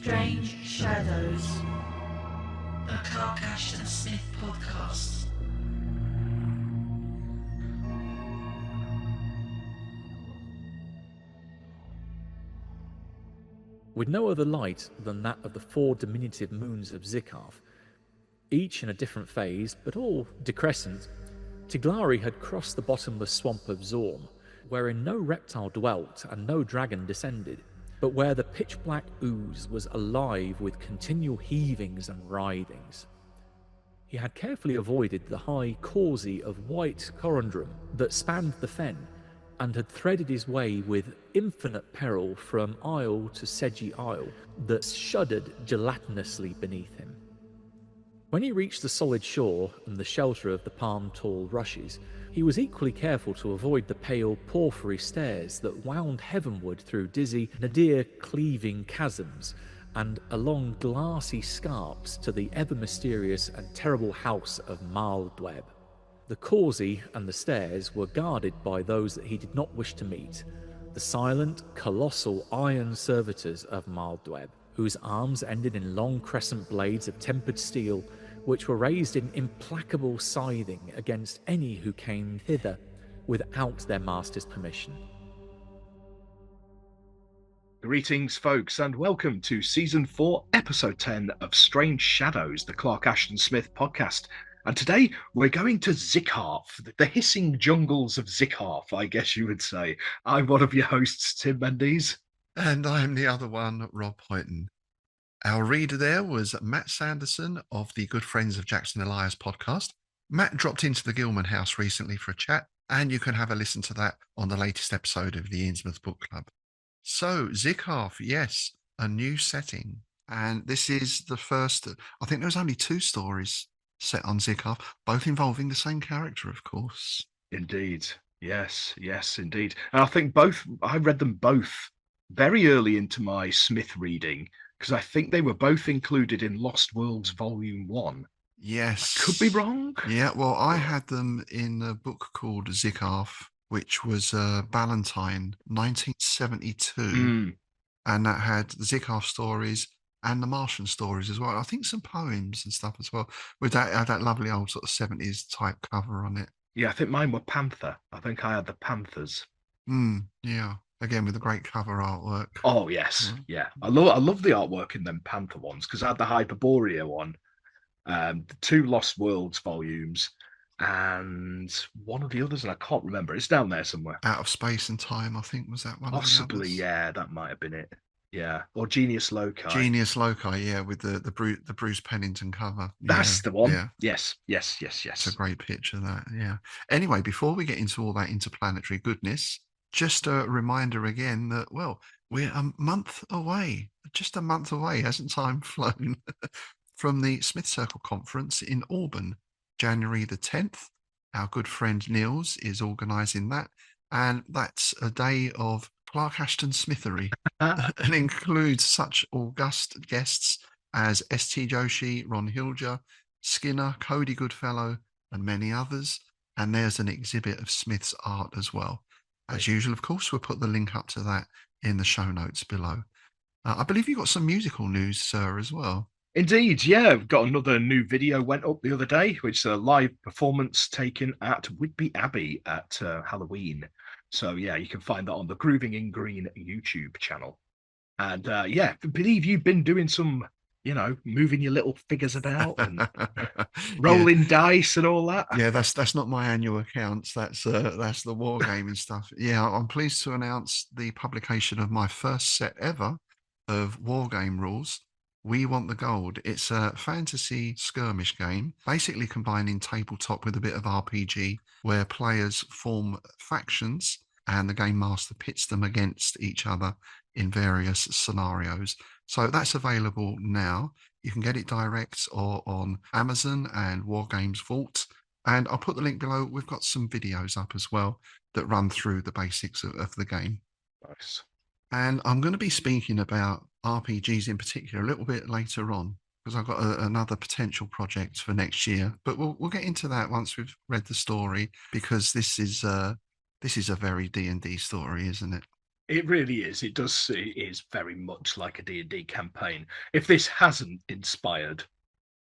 Strange Shadows, a Clark Ashton Smith podcast. With no other light than that of the 4 diminutive moons of Xiccarph, each in a different phase, but all decrescent, Tiglari had crossed the bottomless swamp of Zorm, wherein no reptile dwelt and no dragon descended, but where the pitch-black ooze was alive with continual heavings and writhings. He had carefully avoided the high causey of white corundum that spanned the fen, and had threaded his way with infinite peril from isle to sedgy isle that shuddered gelatinously beneath him. When he reached the solid shore and the shelter of the palm-tall rushes, he was equally careful to avoid the pale porphyry stairs that wound heavenward through dizzy, nadir-cleaving chasms and along glassy scarps to the ever-mysterious and terrible house of Maldweb. The causey and the stairs were guarded by those that he did not wish to meet, the silent, colossal iron servitors of Maldweb, whose arms ended in long crescent blades of tempered steel, which were raised in implacable scything against any who came hither without their master's permission. Greetings, folks, and welcome to Season 4, Episode 10 of Strange Shadows, the Clark Ashton Smith podcast. And today we're going to Xiccarph, the hissing jungles of Xiccarph, I guess you would say. I'm one of your hosts, Tim Mendes. And I'm the other one, Rob Hoyton. Our reader there was Matt Sanderson of the Good Friends of Jackson Elias podcast. Matt dropped into the Gilman house recently for a chat, and you can have a listen to that on the latest episode of the Innsmouth Book Club. So, Xiccarph, yes, a new setting. And this is the first, I think there was only 2 stories set on Xiccarph, both involving the same character, of course. Indeed. Yes, indeed. And I think I read them both very early into my Smith reading, because I think they were both included in Lost Worlds Volume 1. Yes. I could be wrong. Yeah, well, I had them in a book called Xiccarph, which was Ballantine, 1972. And that had the Xiccarph stories and the Martian stories as well. I think some poems and stuff as well, with that lovely old sort of 70s type cover on it. Yeah, I think mine were Panther. I think I had the Panthers. Yeah. Again, with the great cover artwork. Oh, yes. Yeah. I love the artwork in them Panther ones, because I had the Hyperborea one, the 2 Lost Worlds volumes, and one of the others, and I can't remember. It's down there somewhere. Out of Space and Time, I think, was that one? Possibly, yeah, that might have been it. Yeah, or Genius Loci. Genius Loci, yeah, with the Bruce Pennington cover. That's the one. Yeah. Yes. It's a great picture, that, yeah. Anyway, before we get into all that interplanetary goodness, just a reminder again that, well, we're a month away, just a month away, hasn't time flown, from the Smith Circle Conference in Auburn, January the 10th. Our good friend Niels is organising that, and that's a day of Clark Ashton Smithery, and includes such august guests as S.T. Joshi, Ron Hilger, Skinner, Cody Goodfellow, and many others. And there's an exhibit of Smith's art as well. As usual, of course, we'll put the link up to that in the show notes below. I believe you got some musical news, sir, as well. Indeed, yeah. I've got another new video went up the other day, which is a live performance taken at Whitby Abbey at Halloween. So, yeah, you can find that on the Grooving in Green YouTube channel. And, yeah, I believe you've been doing some, moving your little figures about and rolling dice and all that. Yeah, that's not my annual accounts. That's the wargaming stuff. Yeah, I'm pleased to announce the publication of my first set ever of wargame rules. We Want the Gold. It's a fantasy skirmish game, basically combining tabletop with a bit of RPG, where players form factions and the game master pits them against each other in various scenarios. So that's available now. You can get it direct or on Amazon and Wargames Vault. And I'll put the link below. We've got some videos up as well that run through the basics of the game. Nice. And I'm going to be speaking about RPGs in particular a little bit later on, because I've got another potential project for next year. But we'll get into that once we've read the story, because this is a very D&D story, isn't it? It really is. It does. It is very much like a D&D campaign. If this hasn't inspired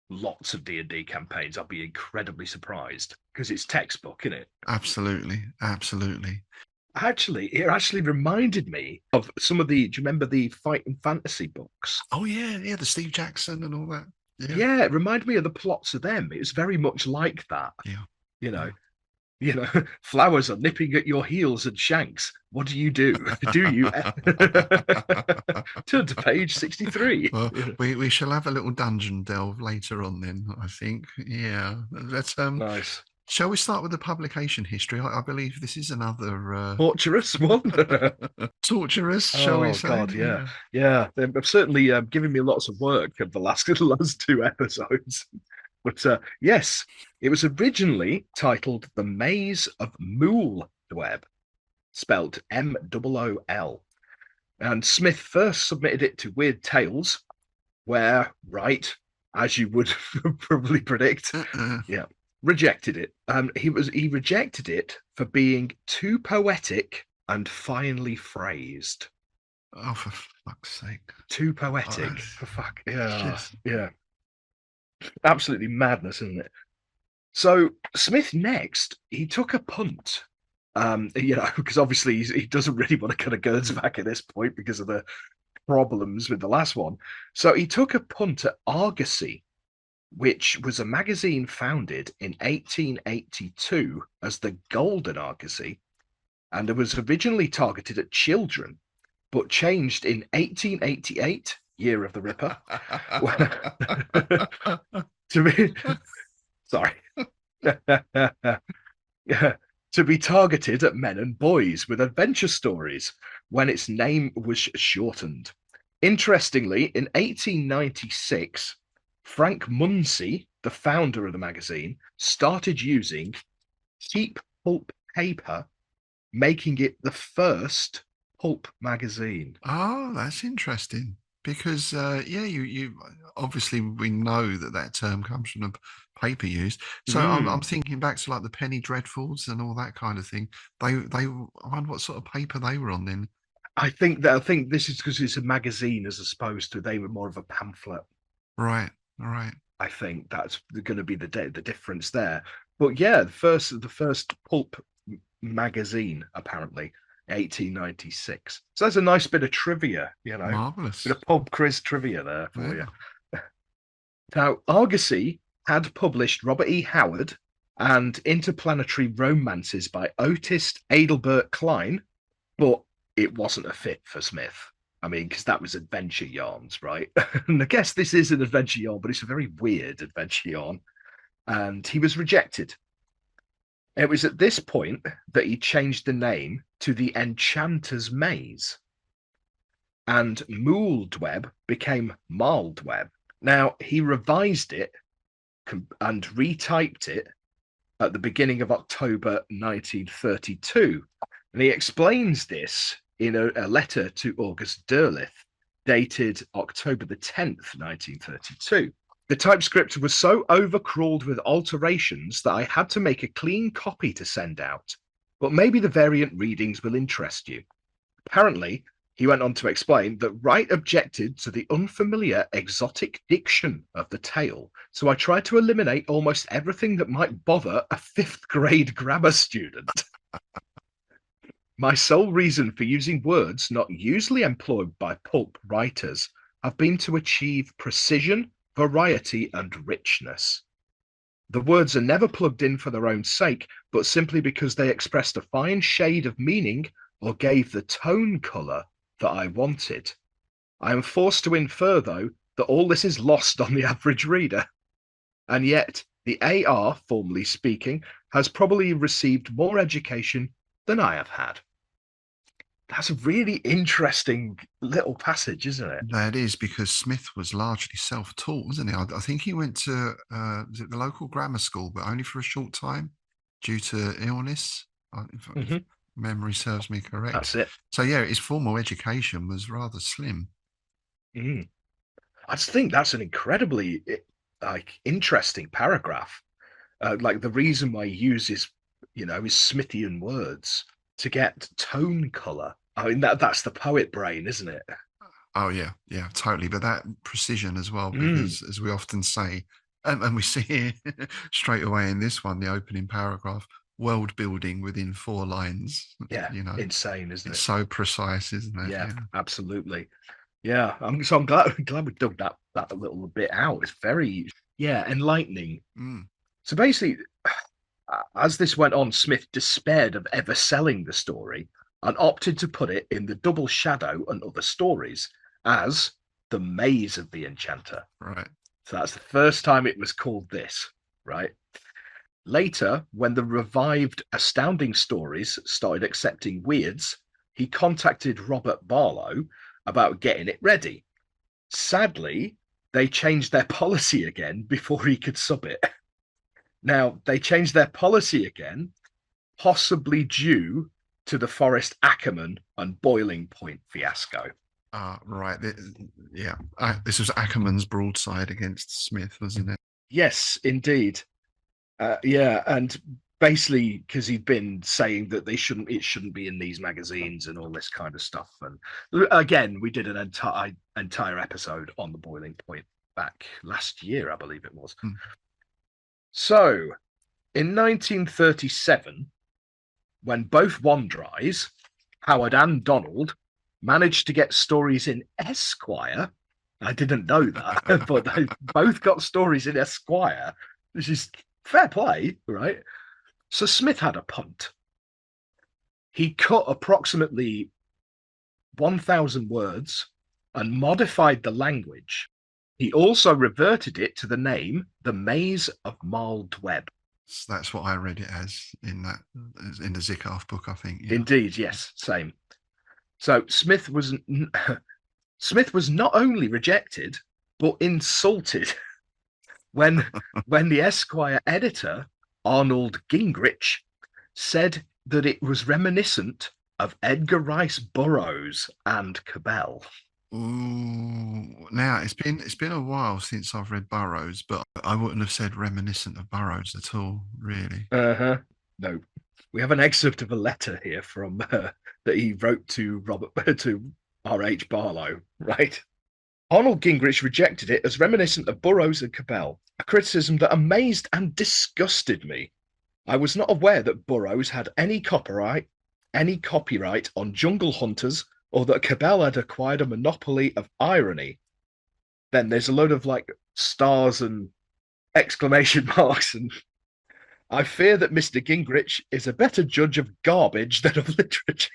lots of D&D campaigns, I'll be incredibly surprised because it's textbook, isn't it? Absolutely, absolutely. Actually, it actually reminded me of some of the. Do you remember the fighting fantasy books? Oh yeah, yeah, the Steve Jackson and all that. Yeah, it reminded me of the plots of them. It was very much like that. Yeah. You know, flowers are nipping at your heels and shanks. What do you do? Do you turn to page 63? Well, we shall have a little dungeon delve later on then, I think. Yeah. Let's Nice. shall we start with the publication history? I believe this is another Torturous one. torturous, shall we say? God, yeah. They've certainly given me lots of work of the last 2 episodes. But yes, it was originally titled The Maze of Mooldweb, spelled Mool. And Smith first submitted it to Weird Tales, where, right, as you would probably predict, rejected it. He rejected it for being too poetic and finely phrased. Oh, for fuck's sake! Too poetic. For fuck. Yeah. Absolutely madness, isn't it? So Smith next, he took a punt. Because obviously he doesn't really want to kind of Gerds back at this point because of the problems with the last one. So he took a punt at Argosy, which was a magazine founded in 1882 as the Golden Argosy, and it was originally targeted at children, but changed in 1888, year of the Ripper, to be sorry. To be targeted at men and boys with adventure stories when its name was shortened. Interestingly, in 1896, Frank Munsey, the founder of the magazine, started using cheap pulp paper, making it the first pulp magazine. Oh, that's interesting. Because you obviously we know that term comes from the paper used. So I'm thinking back to like the Penny Dreadfuls and all that kind of thing. I wonder what sort of paper they were on then. I think this is because it's a magazine as opposed to they were more of a pamphlet. Right. I think that's going to be the difference there. But yeah, the first pulp magazine apparently. 1896. So that's a nice bit of trivia, Marvelous. Bit of pub quiz trivia there for you. Now, Argosy had published Robert E. Howard and Interplanetary Romances by Otis Adelbert Klein, but it wasn't a fit for Smith. I mean, because that was adventure yarns, right? And I guess this is an adventure yarn, but it's a very weird adventure yarn. And he was rejected. It was at this point that he changed the name to the Enchanter's Maze, and Mooldweb became Maldweb. Now, he revised it and retyped it at the beginning of October 1932, and he explains this in a letter to August Derleth, dated October the 10th, 1932. The TypeScript was so overcrawled with alterations that I had to make a clean copy to send out, but maybe the variant readings will interest you. Apparently, he went on to explain that Wright objected to the unfamiliar exotic diction of the tale, so I tried to eliminate almost everything that might bother a 5th grade grammar student. My sole reason for using words not usually employed by pulp writers have been to achieve precision, variety, and richness. The words are never plugged in for their own sake, but simply because they expressed a fine shade of meaning or gave the tone colour that I wanted. I am forced to infer, though, that all this is lost on the average reader. And yet, the AR, formally speaking, has probably received more education than I have had. That's a really interesting little passage, isn't it? That is, because Smith was largely self-taught, wasn't he? I think he went to the local grammar school, but only for a short time due to illness, if memory serves me correct. That's it. So yeah, his formal education was rather slim. I just think that's an incredibly interesting paragraph. The reason why he uses, his Smithian words to get tone color I mean, that's the poet brain, isn't it? Oh yeah, yeah, totally. But that precision as well, Mm. because as we often say, and we see here straight away in this one, the opening paragraph, world building within 4 lines. Yeah, You know, insane, isn't it's it? so precise, isn't it? Yeah, Yeah. absolutely. Yeah, I'm glad we dug that a little bit out. It's very, yeah, enlightening. Mm. So basically, as this went on, Smith despaired of ever selling the story and opted to put it in the Double Shadow and Other Stories as the Maze of the Enchanter. Right. So that's the first time it was called this, right? Later, when the revived Astounding Stories started accepting weirds, he contacted Robert Barlow about getting it ready. Sadly, they changed their policy again before he could sub it. Now, they changed their policy again, possibly due to the Forest Ackerman and Boiling Point fiasco. Right. Yeah. This was Ackerman's broadside against Smith, wasn't it? Yes, indeed. Yeah, and basically because he'd been saying that it shouldn't be in these magazines and all this kind of stuff. And again, we did an entire episode on the Boiling Point back last year, I believe it was. So, in 1937, when both Wandries, Howard and Donald, managed to get stories in Esquire, I didn't know that, but they both got stories in Esquire, which is fair play, right? So Smith had a punt. He cut approximately 1,000 words and modified the language. He also reverted it to the name The Maze of Marled Web. So that's what I read it as in the Xiccarph book, I think. Yeah. Indeed, yes, same. So Smith was not only rejected but insulted when the Esquire editor Arnold Gingrich said that it was reminiscent of Edgar Rice Burroughs and Cabell. Ooh, now it's been a while since I've read Burroughs, but I wouldn't have said reminiscent of Burroughs at all, really. No, we have an excerpt of a letter here from that he wrote to R.H. Barlow, right? Arnold Gingrich rejected it as reminiscent of Burroughs and Cabell, a criticism that amazed and disgusted me. I was not aware that Burroughs had any copyright on Jungle Hunters, or that Cabell had acquired a monopoly of irony. Then there's a load of like stars and exclamation marks, and I fear that Mr. Gingrich is a better judge of garbage than of literature.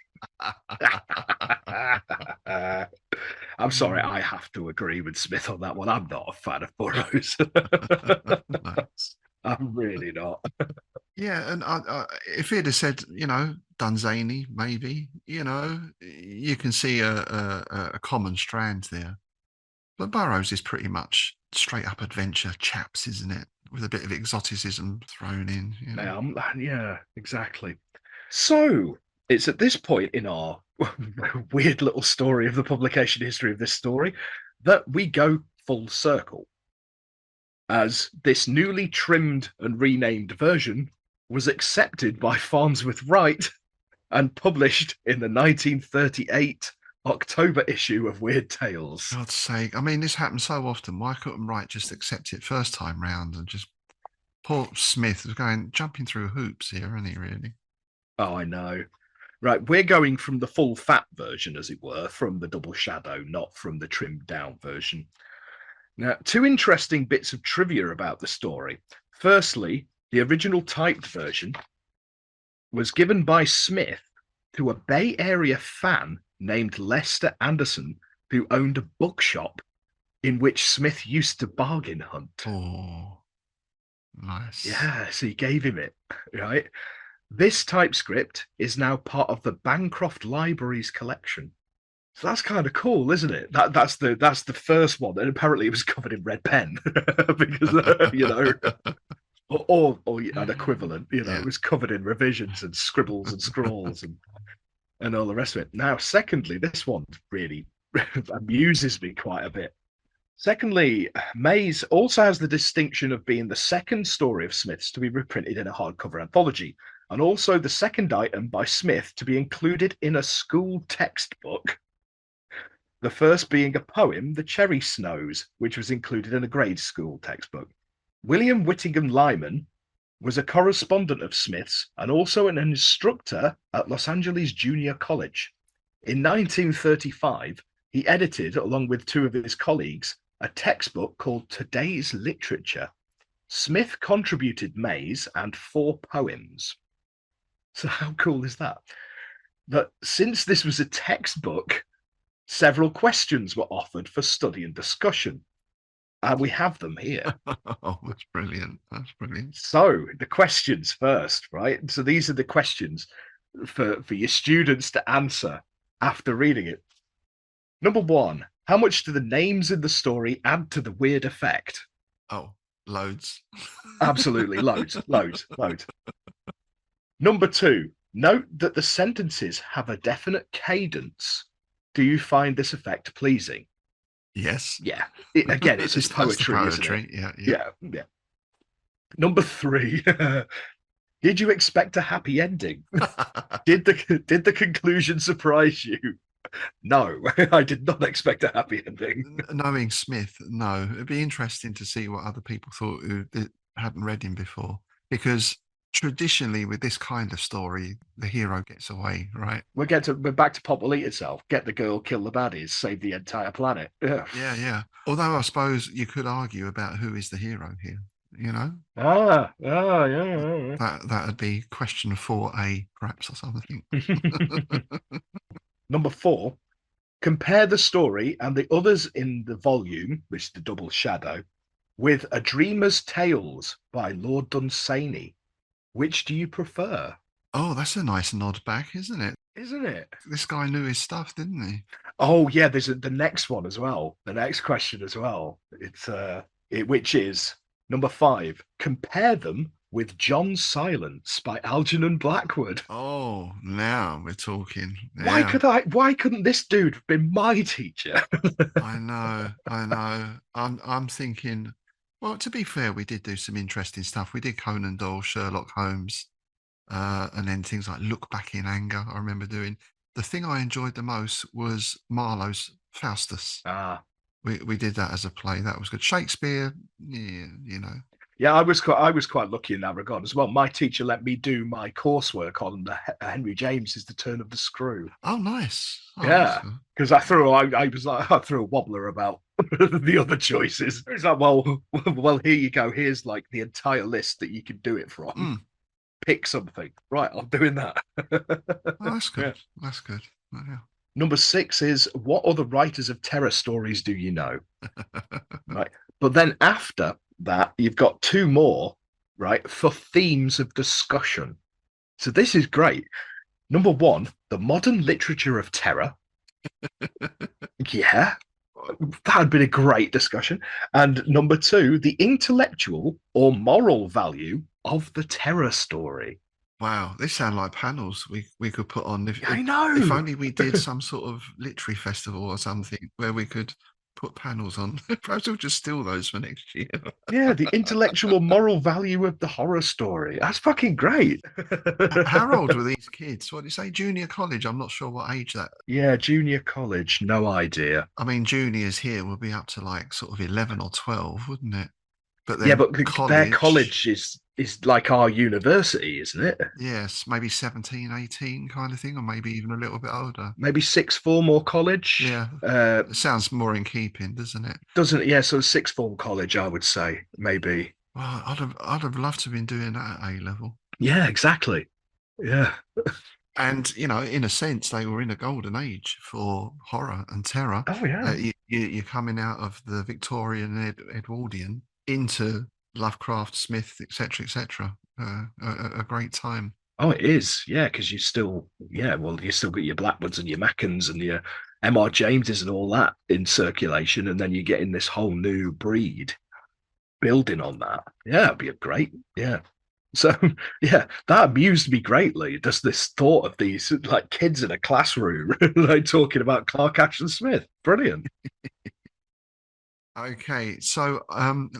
I'm sorry, I have to agree with Smith on that one. I'm not a fan of Burroughs. Nice. I'm really not. Yeah, and if he'd have said, Dunsany, maybe, you can see a common strand there. But Burroughs is pretty much straight up adventure chaps, isn't it? With a bit of exoticism thrown in. Yeah, exactly. So it's at this point in our weird little story of the publication history of this story that we go full circle, as this newly trimmed and renamed version was accepted by Farnsworth Wright and published in the 1938 October issue of Weird Tales. God's sake. I mean, this happens so often. Why couldn't Wright just accept it first time round and just... Poor Smith was jumping through hoops here, isn't he, really? Oh, I know. Right, we're going from the full fat version, as it were, from the Double Shadow, not from the trimmed down version. Now, 2 interesting bits of trivia about the story. Firstly, the original typed version was given by Smith to a Bay Area fan named Lester Anderson, who owned a bookshop in which Smith used to bargain hunt. Oh, nice. Yeah, so he gave him it, right? This typescript is now part of the Bancroft Library's collection. So that's kind of cool, isn't it? That's the first one, and apparently it was covered in red pen because or an equivalent. Yeah. It was covered in revisions and scribbles and scrawls and all the rest of it. Now, secondly, this one really amuses me quite a bit. Secondly, Maze also has the distinction of being the second story of Smith's to be reprinted in a hardcover anthology, and also the second item by Smith to be included in a school textbook. The first being a poem, The Cherry Snows, which was included in a grade school textbook. William Whittingham Lyman was a correspondent of Smith's and also an instructor at Los Angeles Junior College. In 1935, he edited, along with two of his colleagues, a textbook called Today's Literature. Smith contributed Maze and 4 poems. So how cool is that? That since this was a textbook, several questions were offered for study and discussion. And we have them here. Oh, that's brilliant. That's brilliant. So the questions first, right? So these are the questions for your students to answer after reading it. Number 1, how much do the names in the story add to the weird effect? Oh, loads. Absolutely, loads. Number 2, note that the sentences have a definite cadence. Do you find this effect pleasing? Yes. Yeah. Again, it's his poetry, isn't it? Yeah. Number 3, did you expect a happy ending? Did the conclusion surprise you? No, I did not expect a happy ending. Knowing Smith, no. It'd be interesting to see what other people thought who hadn't read him before, because traditionally with this kind of story, the hero gets away, right? We're back to Pop will eat itself. Get the girl, kill the baddies, save the entire planet. Yeah. Although I suppose you could argue about who is the hero here, you know? Yeah. That'd be question 4A, perhaps, or something. Number 4, compare the story and the others in the volume, which is the Double Shadow, with A Dreamer's Tales by Lord Dunsany. Which do you prefer? Oh, that's a nice nod back, isn't it? Isn't it? This guy knew his stuff, didn't he? Oh yeah, there's the next one as well. The next question as well. It's which is number 5. Compare them with John Silence by Algernon Blackwood. Oh, now we're talking. Yeah. Why couldn't this dude have been my teacher? I know. I'm thinking, well, to be fair, we did do some interesting stuff. We did Conan Doyle, Sherlock Holmes, and then things like Look Back in Anger. I remember doing. The thing I enjoyed the most was Marlowe's Faustus. We did that as a play. That was good. Shakespeare, yeah, you know. Yeah, I was quite lucky in that regard as well. My teacher let me do my coursework on the Henry James is the Turn of the Screw. Oh, nice. Oh, yeah, because I threw a wobbler about the other choices. It's like, well, here you go. Here's like the entire list that you can do it from. Pick something. Right, I'm doing that. Oh, that's good. Yeah. That's good. Oh, yeah. Number 6 is, what other writers of terror stories do you know? Right, but then after that, you've got 2 more, right, for themes of discussion. So this is great. Number 1, the modern literature of terror. Yeah, that had been a great discussion. And number 2, the intellectual or moral value of the terror story. Wow, they sound like panels we could put on. I know. If only we did some sort of literary festival or something where we could put panels on. Perhaps we'll just steal those for next year. Yeah, the intellectual moral value of the horror story. That's fucking great. How old were these kids? What did you say? Junior college? I'm not sure what age that. Yeah, junior college. No idea. I mean, juniors here will be up to like sort of 11 or 12, wouldn't it? But yeah, but their college is like our university, isn't it? Yes, maybe 17, 18 kind of thing, or maybe even a little bit older. Maybe 6th form or college. Yeah, it sounds more in keeping, doesn't it? Doesn't it? Yeah, so 6th form college, I would say, maybe. Well, I'd have loved to have been doing that at A level. Yeah, exactly. Yeah. And, you know, in a sense, they were in a golden age for horror and terror. Oh, yeah. You're coming out of the Victorian Edwardian into Lovecraft, Smith, etc. A great time. Oh, it is. Yeah, because you still got your Blackwoods and your Mackens and your M.R. Jameses and all that in circulation. And then you get in this whole new breed building on that. Yeah, it'd be a great. Yeah. So, yeah, that amused me greatly. Just this thought of these like kids in a classroom, like talking about Clark Ashton Smith. Brilliant. Okay, so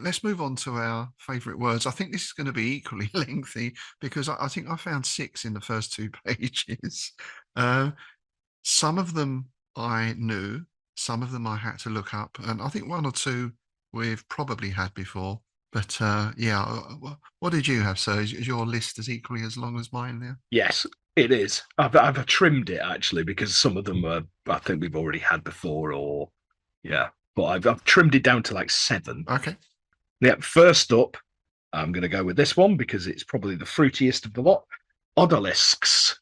let's move on to our favourite words. I think this is going to be equally lengthy because I think I found 6 in the first 2 pages. Uh, some of them I knew, some of them I had to look up, and I think 1 or 2 we've probably had before. But what did you have, sir? Is your list as equally as long as mine now? Yes, it is. I've trimmed it actually because some of them I think we've already had before, or yeah. But I've trimmed it down to like 7. Okay. Yeah. First up, I'm going to go with this one because it's probably the fruitiest of the lot. Odalisques.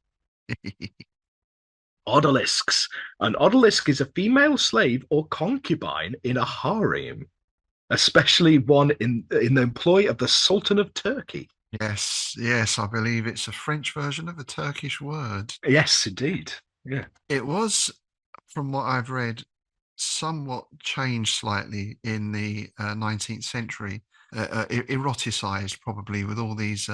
Odalisques. An odalisque is a female slave or concubine in a harem, especially one in the employ of the Sultan of Turkey. Yes, I believe it's a French version of a Turkish word. Yes, indeed. Yeah. It was, from what I've read, somewhat changed slightly in the 19th century, eroticized probably with all these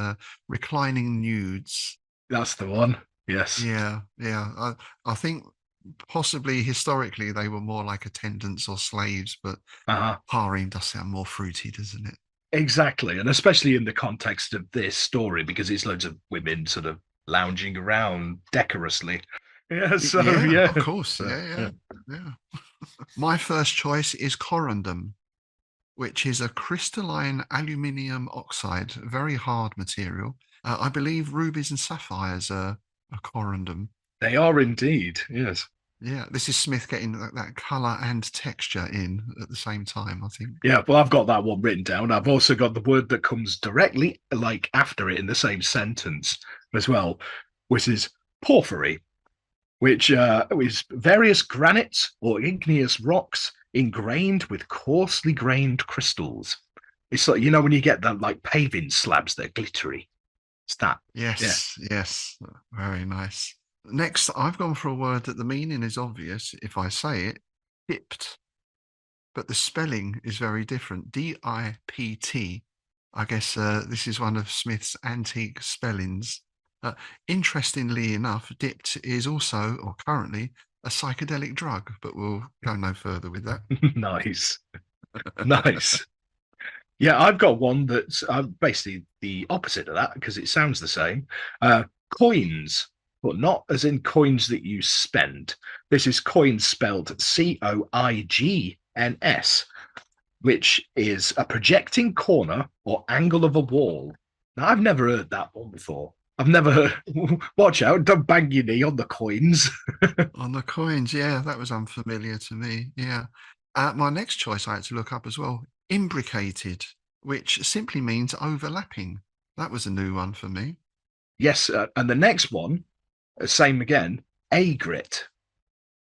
reclining nudes. That's the one. Yes. Yeah. I think possibly historically they were more like attendants or slaves, but harem does sound more fruity, doesn't it? Exactly. And especially in the context of this story, because it's loads of women sort of lounging around decorously. Yeah, so yeah. Of course. Yeah. My first choice is corundum, which is a crystalline aluminium oxide, very hard material. I believe rubies and sapphires are a corundum. They are indeed, yes. Yeah, this is Smith getting that colour and texture in at the same time, I think. Yeah, well, I've got that one written down. I've also got the word that comes directly like after it in the same sentence as well, which is porphyry, which is various granites or igneous rocks ingrained with coarsely grained crystals. It's like, you know, when you get that like paving slabs that are glittery. It's that. Yes. Very nice. Next, I've gone for a word that the meaning is obvious if I say it, dipt. But the spelling is very different. D-I-P-T. I guess this is one of Smith's antique spellings. Interestingly enough, dipt is also, or currently, a psychedelic drug, but we'll go no further with that. Nice. Nice. Yeah, I've got one that's basically the opposite of that because it sounds the same. Coins, but not as in coins that you spend. This is coins spelled C-O-I-G-N-S, which is a projecting corner or angle of a wall. Now, I've never heard that one before. I've never heard. Watch out, don't bang your knee on the coins. On the coins, yeah, that was unfamiliar to me. Yeah. My next choice I had to look up as well, imbricated, which simply means overlapping. That was a new one for me. Yes, and the next one, same again, aigrette.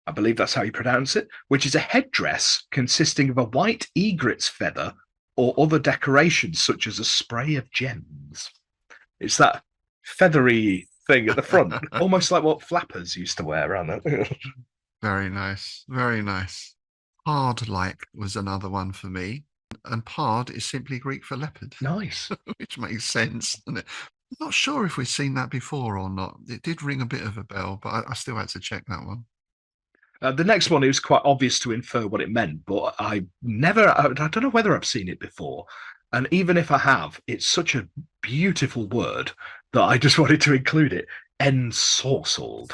I believe that's how you pronounce it, which is a headdress consisting of a white egret's feather or other decorations such as a spray of gems. It's that feathery thing at the front, almost like what flappers used to wear around that. Very nice. Very nice. Pard-like was another one for me. And pard is simply Greek for leopard. Nice. Which makes sense, doesn't it? I'm not sure if we've seen that before or not. It did ring a bit of a bell, but I still had to check that one. The next one, it was quite obvious to infer what it meant, but I don't know whether I've seen it before. And even if I have, it's such a beautiful word that I just wanted to include it. Ensorcelled.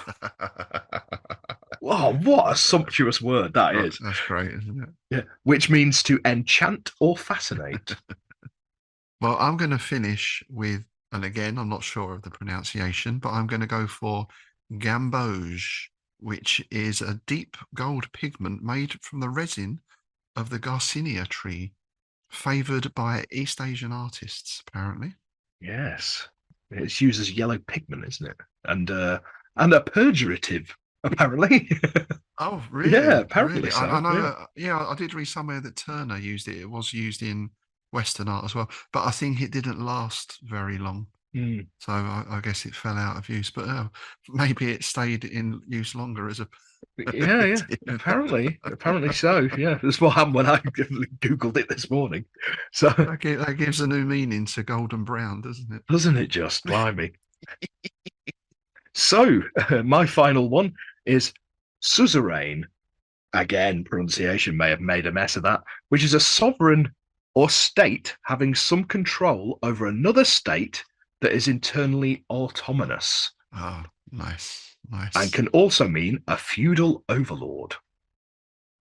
Wow, what a sumptuous word that is. That's great, isn't it? Yeah, which means to enchant or fascinate. Well, I'm going to finish with, and again, I'm not sure of the pronunciation, but I'm going to go for gamboge, which is a deep gold pigment made from the resin of the Garcinia tree, favoured by East Asian artists, apparently. Yes. It's used as yellow pigment, isn't it? And a purgative, apparently. Oh, really? Yeah, apparently really? so. I know. Yeah, I did read somewhere that Turner used it. It was used in Western art as well, but I think it didn't last very long. So I guess it fell out of use, but maybe it stayed in use longer as a. Yeah. Apparently so. Yeah, that's what happened when I googled it this morning. So that gives a new meaning to golden brown, doesn't it? Doesn't it just? Blimey. So my final one is suzerain, again, pronunciation may have made a mess of that, which is a sovereign or state having some control over another state that is internally autonomous. Oh, nice. And can also mean a feudal overlord.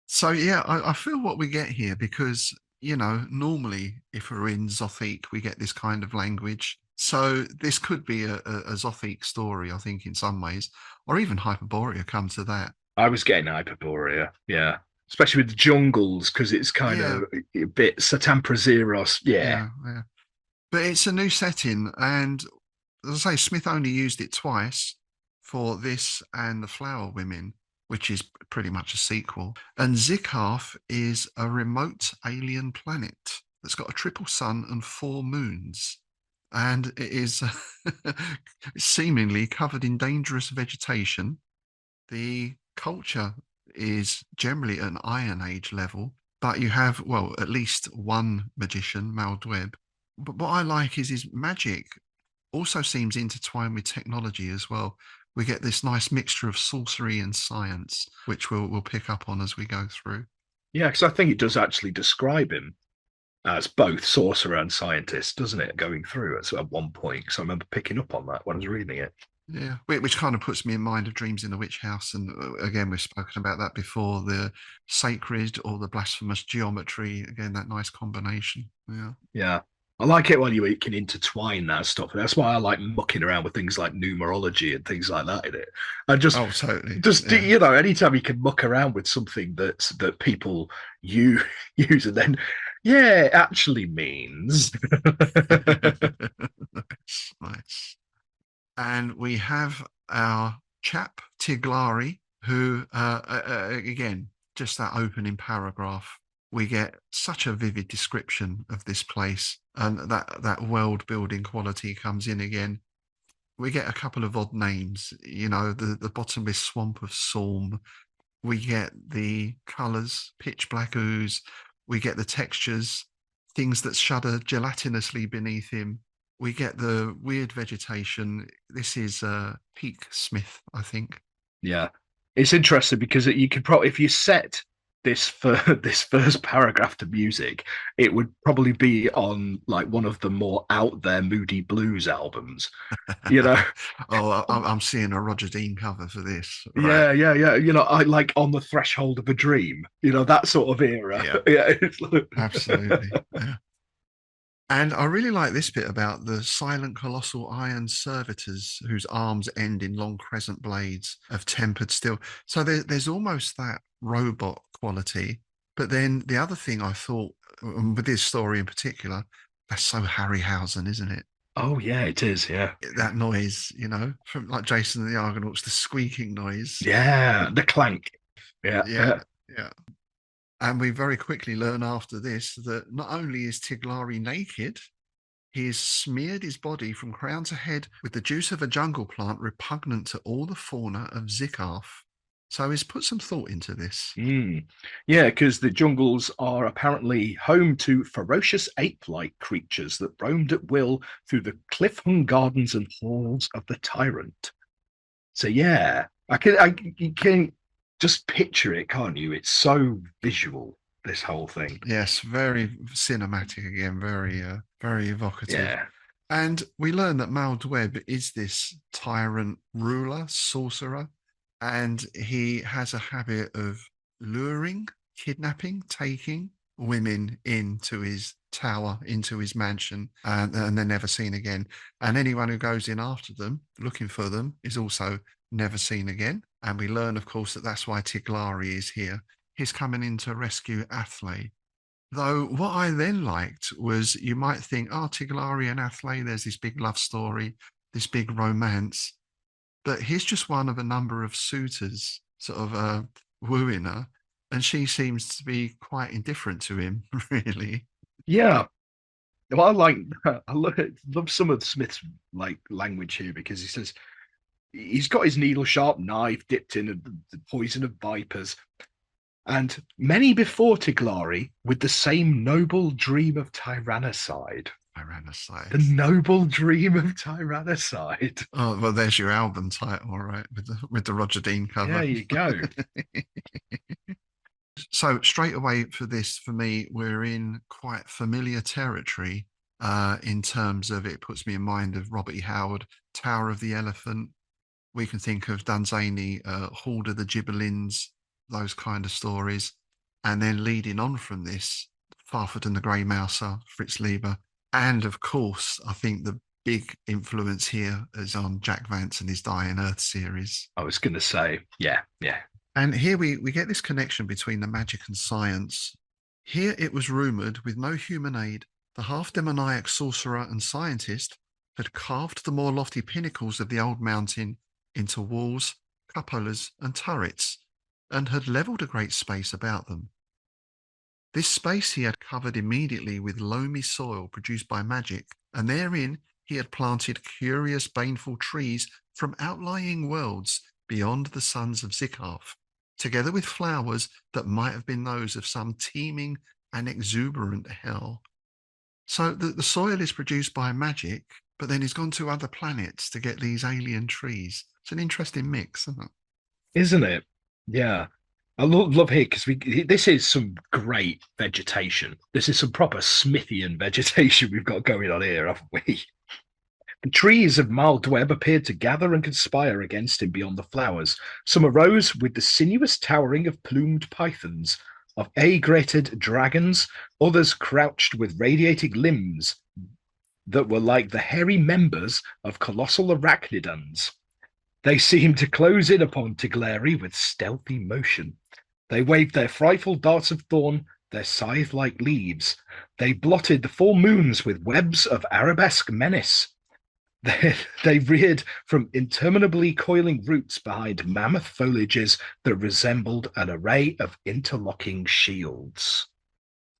So yeah, I feel what we get here, because normally if we're in Zothique, we get this kind of language. So this could be a Zothique story, I think, in some ways, or even Hyperborea come to that. I was getting Hyperborea, yeah. Especially with the jungles, because it's kind of a bit Satamprazeros, yeah. But it's a new setting, and as I say, Smith only used it twice for this and the Flower Women, which is pretty much a sequel. And Xiccarph is a remote alien planet that's got a triple sun and 4 moons. And it is seemingly covered in dangerous vegetation. The culture is generally at an Iron Age level, but you have, well, at least one magician, Maldweb. But what I like is his magic also seems intertwined with technology as well. We get this nice mixture of sorcery and science, which we'll pick up on as we go through. Yeah, because I think it does actually describe him as both sorcerer and scientist, doesn't it, going through at one point? So I remember picking up on that when I was reading it. Yeah, which kind of puts me in mind of Dreams in the Witch House. And again, we've spoken about that before, the sacred or the blasphemous geometry. Again, that nice combination. Yeah. I like it when you can intertwine that stuff. That's why I like mucking around with things like numerology and things like that in it. And totally. Anytime you can muck around with something that people use and then, it actually means. Nice. And we have our chap, Tiglari, who, again, just that opening paragraph, we get such a vivid description of this place, and that world building quality comes in again. We get a couple of odd names, the bottomless swamp of Sorm. We get the colours, pitch black ooze. We get the textures, things that shudder gelatinously beneath him. We get the weird vegetation. This is Peak Smith, I think. Yeah, it's interesting because you could probably, if you set this first paragraph to music, it would probably be on like one of the more out there Moody Blues albums. Oh, I'm seeing a Roger Dean cover for this. Right? Yeah. I like On the Threshold of a Dream. That sort of era. Yeah. Absolutely. Yeah. And I really like this bit about the silent colossal iron servitors whose arms end in long crescent blades of tempered steel. So there's almost that robot quality. But then the other thing I thought, with this story in particular, that's so Harryhausen, isn't it? Oh, yeah, it is, yeah. That noise, from like Jason and the Argonauts, the squeaking noise. Yeah, the clank. Yeah. And we very quickly learn after this that not only is Tiglari naked, he has smeared his body from crown to head with the juice of a jungle plant repugnant to all the fauna of Xiccarph. So he's put some thought into this. Yeah, because the jungles are apparently home to ferocious ape-like creatures that roamed at will through the cliff-hung gardens and halls of the tyrant. So yeah, you can just picture it, can't you? It's so visual, this whole thing. Yes, very cinematic again, very evocative. Yeah. And we learn that Maldweb is this tyrant ruler, sorcerer, and he has a habit of luring, kidnapping, taking women into his tower, into his mansion, and they're never seen again. And anyone who goes in after them, looking for them, is also never seen again. And we learn, of course, that that's why Tiglari is here. He's coming in to rescue Athlay. Though what I then liked was, you might think, Tiglari and Athlay, there's this big love story, this big romance. But he's just one of a number of suitors sort of wooing her. And she seems to be quite indifferent to him, really. Yeah. Well, I love some of Smith's language here, because he says, he's got his needle-sharp knife dipped in the poison of vipers, and many before Tiglari with the same noble dream of tyrannicide. The noble dream of tyrannicide. Oh, well, there's your album title, all right, with the Roger Dean cover. There you go. So straight away for this, for me, we're in quite familiar territory in terms of it puts me in mind of Robert E. Howard, Tower of the Elephant. We can think of Dunsany, Horde of the Gibberlins, those kind of stories. And then leading on from this, Farford and the Grey Mouser, Fritz Lieber. And of course, I think the big influence here is on Jack Vance and his Dying Earth series. I was going to say, yeah. And here we get this connection between the magic and science. Here it was rumoured, with no human aid, the half-demoniac sorcerer and scientist had carved the more lofty pinnacles of the old mountain into walls, cupolas, and turrets, and had levelled a great space about them. This space he had covered immediately with loamy soil produced by magic, and therein he had planted curious baneful trees from outlying worlds beyond the sons of Xiccarph, together with flowers that might have been those of some teeming and exuberant hell. So the soil is produced by magic, but then he's gone to other planets to get these alien trees. It's an interesting mix, isn't it? Isn't it? Yeah. I love here because this is some great vegetation. This is some proper Smithian vegetation we've got going on here, haven't we? The trees of Maldweb appeared to gather and conspire against him beyond the flowers. Some arose with the sinuous towering of plumed pythons, of aigretted dragons, others crouched with radiating limbs that were like the hairy members of colossal arachnidons. They seemed to close in upon Tigleri with stealthy motion. They waved their frightful darts of thorn, their scythe-like leaves. They blotted the full moons with webs of arabesque menace. They reared from interminably coiling roots behind mammoth foliages that resembled an array of interlocking shields.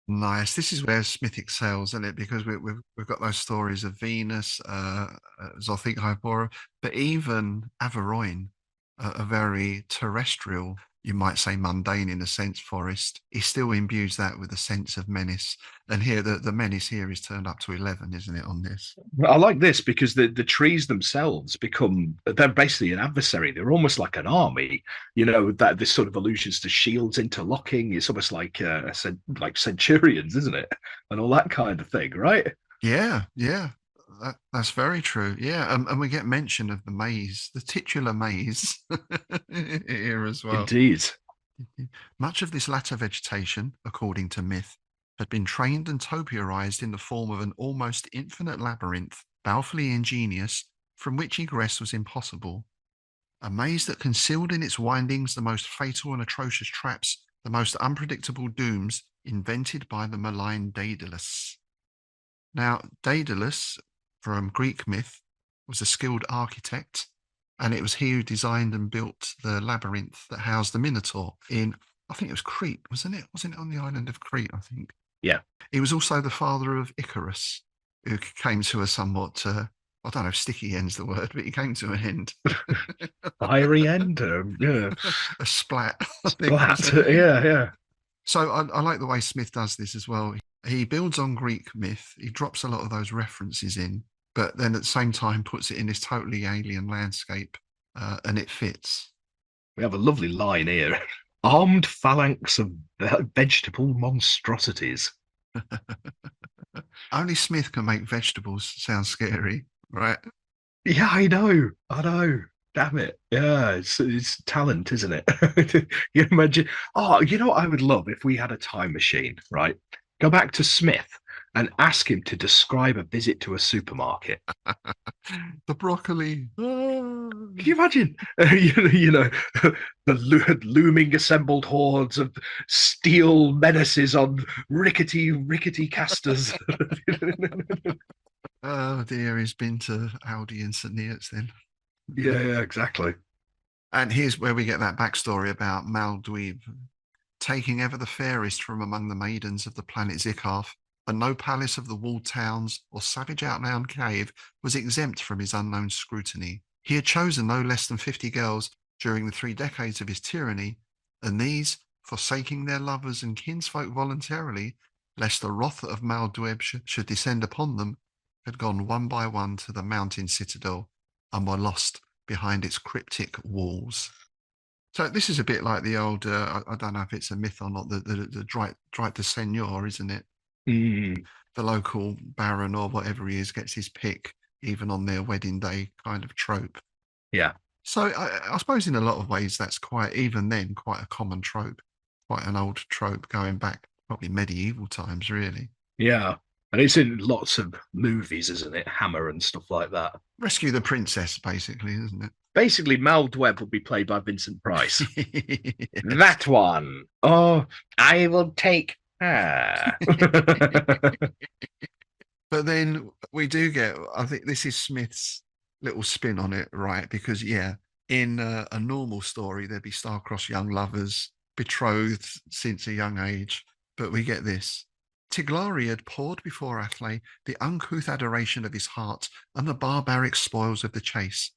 Nice. This is where Smith excels, isn't it? Because we've got those stories of Venus, Zothic Hybora, but even Averoigne, a very terrestrial, you might say mundane in a sense, forest. He still imbues that with a sense of menace. And here, the menace here is turned up to 11, isn't it, on this? I like this because the trees themselves they're basically an adversary. They're almost like an army, that this sort of allusions to shields interlocking. It's almost like centurions, isn't it? And all that kind of thing, right? Yeah. That's very true. Yeah, and we get mention of the maze, the titular maze here as well. Indeed. Much of this latter vegetation, according to myth, had been trained and topiarized in the form of an almost infinite labyrinth, balefully ingenious, from which egress was impossible. A maze that concealed in its windings the most fatal and atrocious traps, the most unpredictable dooms invented by the malign Daedalus. Now, Daedalus, from Greek myth, was a skilled architect, and it was he who designed and built the labyrinth that housed the Minotaur in, I think it was Crete, wasn't it? Wasn't it on the island of Crete, I think? Yeah. He was also the father of Icarus, who came to a somewhat, I don't know if sticky end's the word, but he came to an end. Fiery end? Yeah. A splat. Splat, yeah. So I like the way Smith does this as well. He builds on Greek myth. He drops a lot of those references in, but then at the same time puts it in this totally alien landscape, and it fits. We have a lovely line here. Armed phalanx of vegetable monstrosities. Only Smith can make vegetables sound scary, right? Yeah, I know. Damn it. Yeah, it's talent, isn't it? You imagine. Oh, you know what I would love if we had a time machine, right? Go back to Smith and ask him to describe a visit to a supermarket. The broccoli. Can you imagine? The looming assembled hordes of steel menaces on rickety casters. Oh dear, he's been to Aldi and St. Neots then. Yeah, exactly. And here's where we get that backstory about Maldweb, taking ever the fairest from among the maidens of the planet Xiccarph, and no palace of the walled towns or savage outland cave was exempt from his unknown scrutiny. He had chosen no less than 50 girls during the 3 decades of his tyranny, and these, forsaking their lovers and kinsfolk voluntarily, lest the wrath of Maldweb should descend upon them, had gone one by one to the mountain citadel and were lost behind its cryptic walls. So this is a bit like the old, I don't know if it's a myth or not, the Dwight de Seigneur, isn't it? Mm, The local baron or whatever he is gets his pick even on their wedding day kind of trope. yeah. So I suppose in a lot of ways that's quite, even then, quite a common trope, quite an old trope going back probably medieval times, really. Yeah. And it's in lots of movies, isn't it? Hammer and stuff like that. Rescue the princess, basically, isn't it? Basically, Mal Dweb will be played by Vincent Price. That one. Oh, I will take her. But then we do get, I think this is Smith's little spin on it, right? Because, yeah, in a normal story, there'd be star-crossed young lovers, betrothed since a young age. But we get this. Tiglari had poured before Athlay the uncouth adoration of his heart and the barbaric spoils of the chase.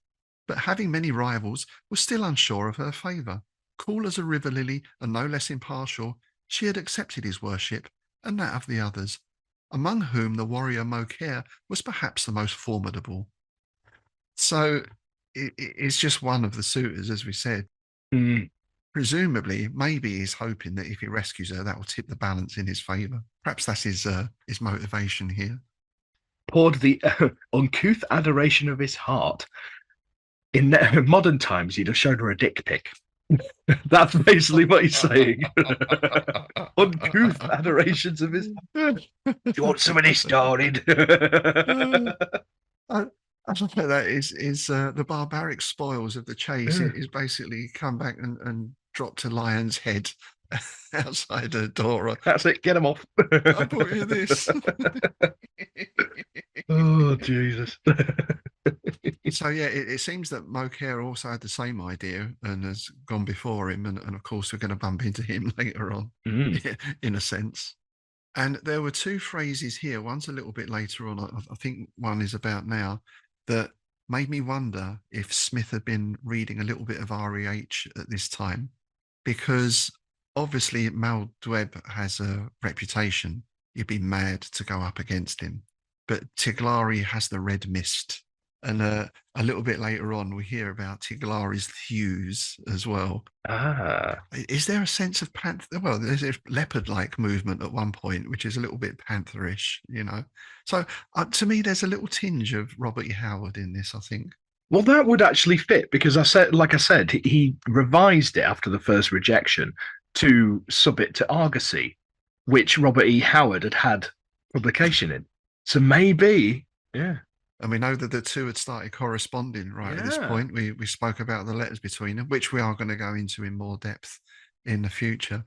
But having many rivals, was still unsure of her favour. Cool as a river lily and no less impartial, she had accepted his worship and that of the others, among whom the warrior Mocair was perhaps the most formidable. So it's just one of the suitors, as we said. Mm. Presumably, maybe he's hoping that if he rescues her, that will tip the balance in his favour. Perhaps that's his motivation here. Poured the uncouth adoration of his heart. In modern times, he'd have shown her a dick pic. That's basically what he's saying. Uncouth adorations of his. Do you want some of this, darling? I think that is the barbaric spoils of the chase. It is basically come back and dropped a lion's head outside her door. That's it. Get him off. I bought you this. Oh, Jesus. So, yeah, it seems that Mocair also had the same idea and has gone before him. And of course, we're going to bump into him later on, in a sense. And there were two phrases here. One's a little bit later on. I think one is about now, that made me wonder if Smith had been reading a little bit of REH at this time, because obviously Mal Dweb has a reputation. You'd be mad to go up against him. But Tiglari has the red mist. And a little bit later on, we hear about Tiglari's thews as well. Ah. Is there a sense of panther? Well, there's a leopard-like movement at one point, which is a little bit pantherish, you know. So to me, there's a little tinge of Robert E. Howard in this, I think. Well, that would actually fit because I said, he revised it after the first rejection to sub it to Argosy, which Robert E. Howard had publication in. So maybe, yeah. And we know that the two had started corresponding at this point. We spoke about the letters between them, which we are going to go into in more depth in the future.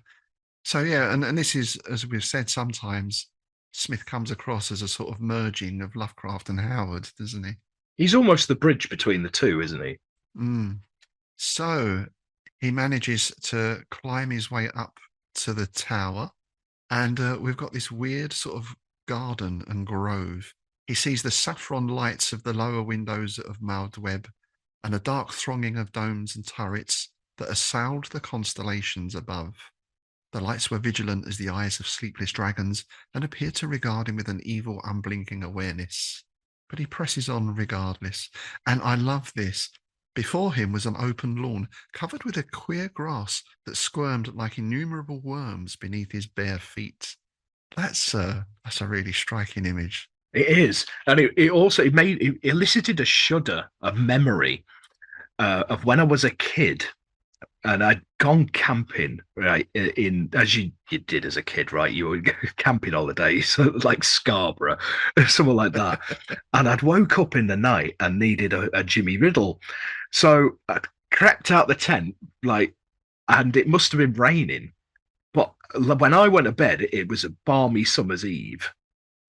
So, yeah, and this is, as we've said, sometimes Smith comes across as a sort of merging of Lovecraft and Howard, doesn't he? He's almost the bridge between the two, isn't he? So he manages to climb his way up to the tower, and we've got this weird sort of garden and grove. He sees the saffron lights of the lower windows of Mal Dweb and a dark thronging of domes and turrets that assailed the constellations above. The lights were vigilant as the eyes of sleepless dragons and appeared to regard him with an evil, unblinking awareness. But he presses on regardless. And I love this. Before him was an open lawn covered with a queer grass that squirmed like innumerable worms beneath his bare feet. That's a really striking image. It is, and it also elicited a shudder of memory of when I was a kid, and I'd gone camping, right? As you did as a kid, right? You were camping holidays, so like Scarborough, something like that. And I'd woke up in the night and needed a Jimmy Riddle, so I crept out the tent, and it must have been raining. But when I went to bed, it was a balmy summer's eve,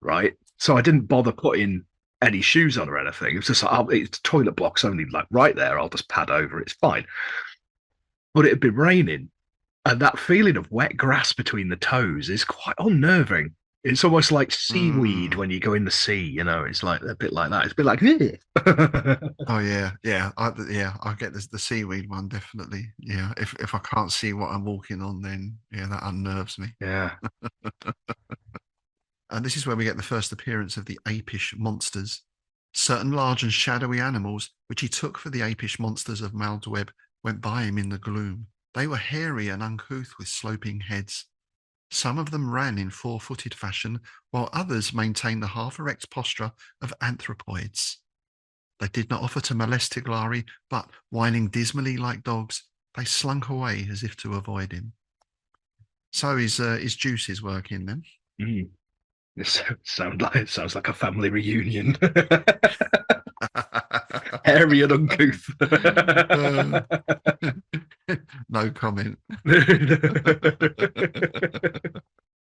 right? So I didn't bother putting any shoes on or anything. It was just it's toilet blocks only, right there. I'll just pad over. It's fine. But it had been raining, and that feeling of wet grass between the toes is quite unnerving. It's almost like seaweed when you go in the sea. You know, it's like a bit like that. It's a bit like. Oh yeah. I get the seaweed one definitely. Yeah, if I can't see what I'm walking on, then that unnerves me. Yeah. And this is where we get the first appearance of the apish monsters. Certain large and shadowy animals, which he took for the apish monsters of Mal Dweb, went by him in the gloom. They were hairy and uncouth with sloping heads. Some of them ran in four-footed fashion, while others maintained the half-erect posture of anthropoids. They did not offer to molest Tiglari, but, whining dismally like dogs, they slunk away as if to avoid him. So his juices working then. Mm. This sounds like a family reunion. Hairy and uncouth. No comment.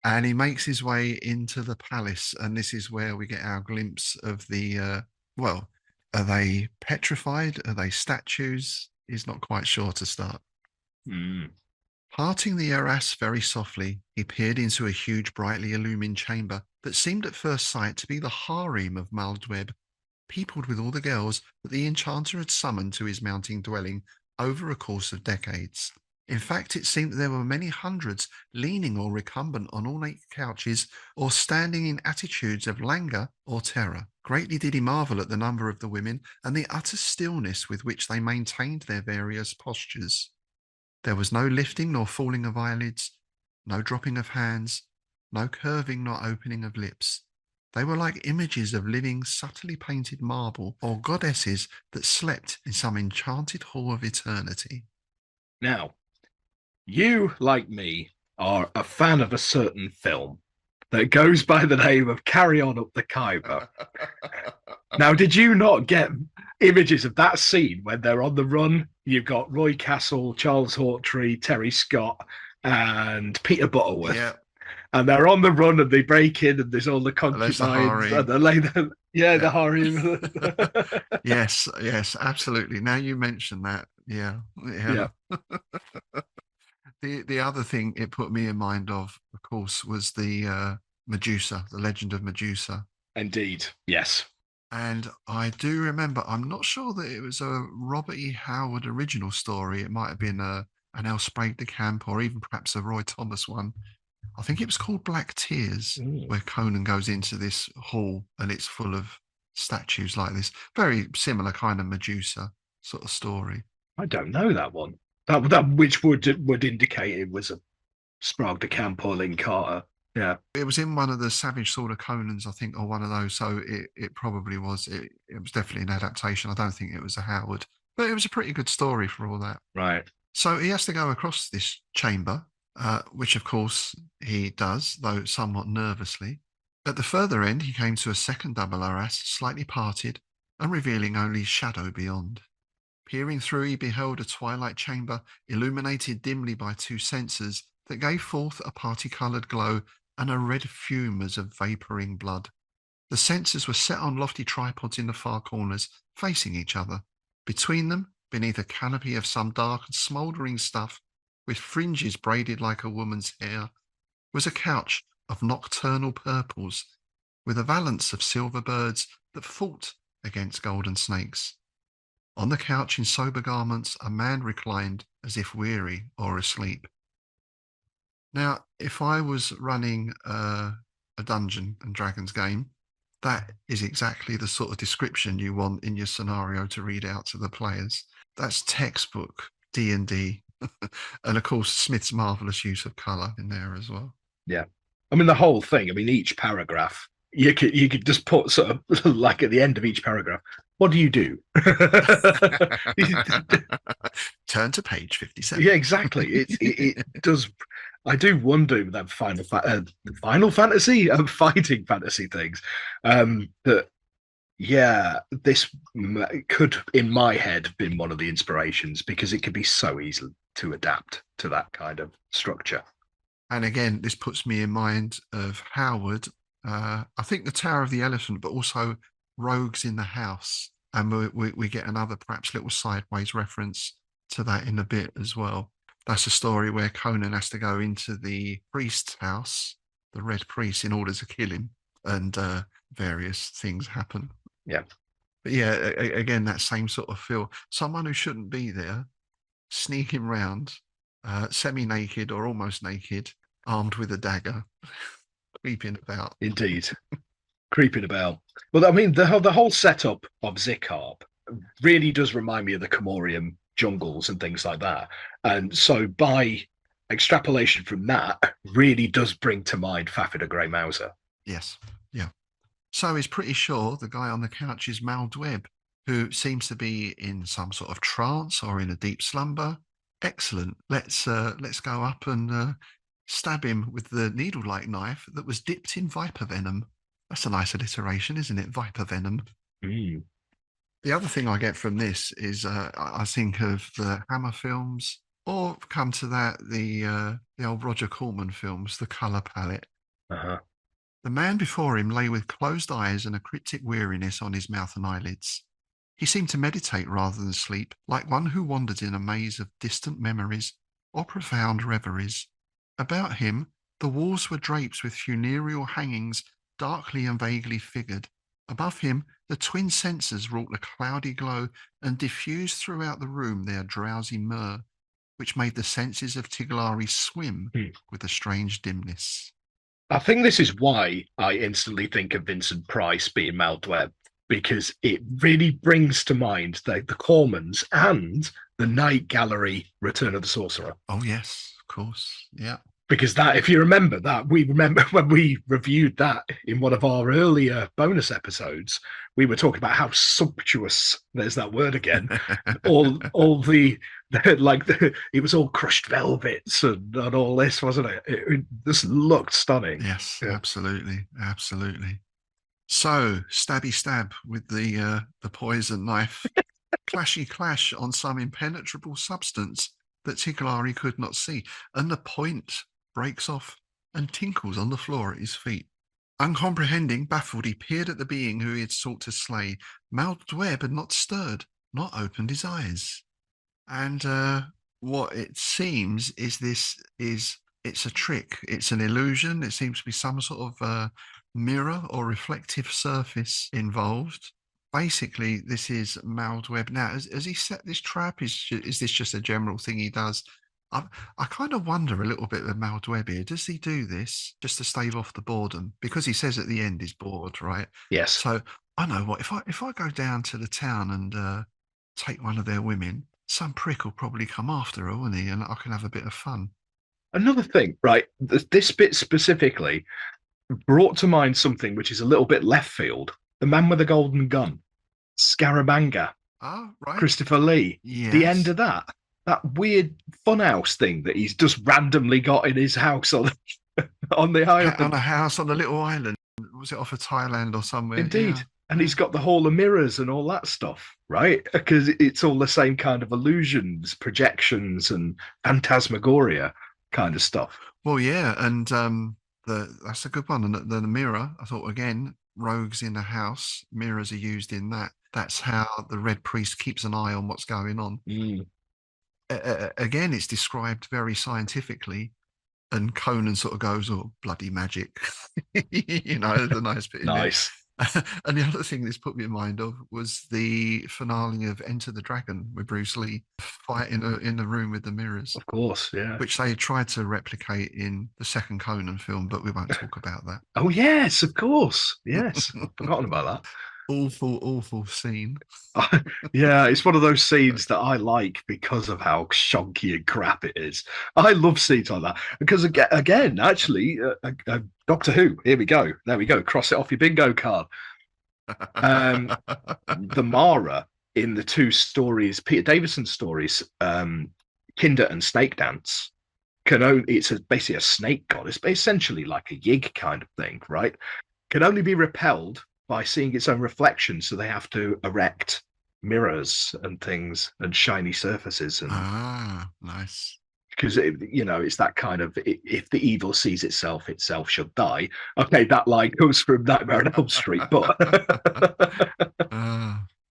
And he makes his way into the palace, and this is where we get our glimpse of the, well, are they petrified? Are they statues? He's not quite sure to start. Mm. Parting the arras very softly, he peered into a huge, brightly illumined chamber that seemed at first sight to be the harem of Maldweb, peopled with all the girls that the Enchanter had summoned to his mounting dwelling over a course of decades. In fact, it seemed that there were many hundreds leaning or recumbent on ornate couches or standing in attitudes of languor or terror. Greatly did he marvel at the number of the women and the utter stillness with which they maintained their various postures. There was no lifting nor falling of eyelids, no dropping of hands, no curving nor opening of lips. They were like images of living, subtly painted marble or goddesses that slept in some enchanted hall of eternity. Now, you, like me, are a fan of a certain film that goes by the name of Carry On Up the Khyber. Now, did you not get images of that scene when they're on the run? You've got Roy Castle, Charles Hawtrey, Terry Scott, and Peter Butterworth. Yeah. And they're on the run and they break in and there's all the concubines and the harem. Yes, absolutely. Now you mention that. Yeah. The other thing it put me in mind of course, was the Medusa, the legend of Medusa. Indeed, yes. And I do remember, I'm not sure that it was a Robert E. Howard original story. It might have been an L. Sprague de Camp or even perhaps a Roy Thomas one. I think it was called Black Tears, where Conan goes into this hall and it's full of statues like this. Very similar kind of Medusa sort of story. I don't know that one. That which would indicate it was a Sprague de Camp or Lynn Carter. Yeah. It was in one of the Savage Sword of Conans, I think, or one of those. So it probably was. It was definitely an adaptation. I don't think it was a Howard, but it was a pretty good story for all that. Right. So he has to go across this chamber, which of course he does, though somewhat nervously. At the further end, he came to a second double arras, slightly parted and revealing only shadow beyond. Peering through, he beheld a twilight chamber illuminated dimly by two censers that gave forth a party-coloured glow and a red fume as of vapouring blood. The censers were set on lofty tripods in the far corners, facing each other. Between them, beneath a canopy of some dark and smouldering stuff, with fringes braided like a woman's hair, was a couch of nocturnal purples, with a valance of silver birds that fought against golden snakes. On the couch in sober garments, a man reclined as if weary or asleep. Now, if I was running a Dungeons and Dragons game, that is exactly the sort of description you want in your scenario to read out to the players. That's textbook D&D. And of course, Smith's marvellous use of colour in there as well. Yeah. I mean, the whole thing, I mean, each paragraph, you could just put sort of like at the end of each paragraph, what do you do? Turn to page 57. Yeah, exactly. It does. I do wonder that Final Fantasy and fighting fantasy things. That yeah, this could, in my head, have been one of the inspirations because it could be so easy to adapt to that kind of structure. And again, this puts me in mind of Howard. I think the Tower of the Elephant, but also Rogues in the House. And we get another perhaps little sideways reference to that in a bit as well. That's a story where Conan has to go into the priest's house, the Red Priest, in order to kill him, and various things happen. Yeah. But yeah, again, that same sort of feel. Someone who shouldn't be there, sneaking round, semi-naked or almost naked, armed with a dagger, creeping about. Indeed. Creeping about. Well, I mean, the whole setup of Xiccarph really does remind me of the Comorium jungles and things like that. And so by extrapolation from that, really does bring to mind Fafhrd the Grey Mouser. Yes. Yeah. So he's pretty sure the guy on the couch is Maldweb, who seems to be in some sort of trance or in a deep slumber. Excellent. Let's go up and stab him with the needle-like knife that was dipped in viper venom. That's a nice alliteration, isn't it? Viper venom. Mm. The other thing I get from this is I think of the Hammer films, or come to that, the old Roger Corman films, the colour palette. Uh-huh. The man before him lay with closed eyes and a cryptic weariness on his mouth and eyelids. He seemed to meditate rather than sleep, like one who wandered in a maze of distant memories or profound reveries. About him, the walls were draped with funereal hangings, darkly and vaguely figured. Above him, the twin censers wrought a cloudy glow and diffused throughout the room their drowsy myrrh, which made the senses of Tiglari swim with a strange dimness. I think this is why I instantly think of Vincent Price being Maldweb, because it really brings to mind the Cormans and the Night Gallery Return of the Sorcerer. Oh, yes, of course. Yeah. Because that, if you remember that, we remember when we reviewed that in one of our earlier bonus episodes, we were talking about how sumptuous, there's that word again, all the it was all crushed velvets and all this, wasn't it? It just looked stunning. Yes, yeah. Absolutely. So, stabby stab with the poison knife, clashy clash on some impenetrable substance that Tiglari could not see, and the point breaks off and tinkles on the floor at his feet. Uncomprehending, baffled, he peered at the being who he had sought to slay. Maldweb had not stirred, not opened his eyes. And what it seems is it's a trick. It's an illusion. It seems to be some sort of mirror or reflective surface involved. Basically, this is Maldweb. Now, has he set this trap? Is this just a general thing he does? I kind of wonder a little bit with Maldweb here. Does he do this just to stave off the boredom? Because he says at the end he's bored, right? Yes. So I know what, if I go down to the town and take one of their women, some prick will probably come after her, won't he? And I can have a bit of fun. Another thing, right? This bit specifically brought to mind something which is a little bit left field. The Man with the Golden Gun, Scaramanga, Right. Christopher Lee. Yes. The end of that weird funhouse thing that he's just randomly got in his house on the island. On a house on a little island. Was it off of Thailand or somewhere? Indeed. Yeah. And he's got the Hall of Mirrors and all that stuff, right? Because it's all the same kind of illusions, projections, and phantasmagoria kind of stuff. Well, yeah, and that's a good one. And the mirror, I thought, again, rogues in a house, mirrors are used in that. That's how the Red Priest keeps an eye on what's going on. Again, it's described very scientifically, and Conan sort of goes, "Oh, bloody magic." You know, the nice bit. Nice. And the other thing this put me in mind of was the finale of Enter the Dragon with Bruce Lee fighting in the room with the mirrors. Of course, yeah. Which they tried to replicate in the second Conan film, but we won't talk about that. Oh, yes, of course. Yes. Forgotten about that. Awful scene. Yeah, it's one of those scenes that I like because of how shonky and crap it is. I love scenes like that because again, actually, Doctor Who. Here we go. There we go. Cross it off your bingo card. The Mara in the two stories, Peter Davison stories, Kinder and Snake Dance. It's basically a snake goddess, but essentially like a yig kind of thing, right? Can only be repelled by seeing its own reflection, so they have to erect mirrors and things and shiny surfaces. And nice. Because it's that kind of, if the evil sees itself should die. Okay, that line goes from Nightmare on Elm Street, but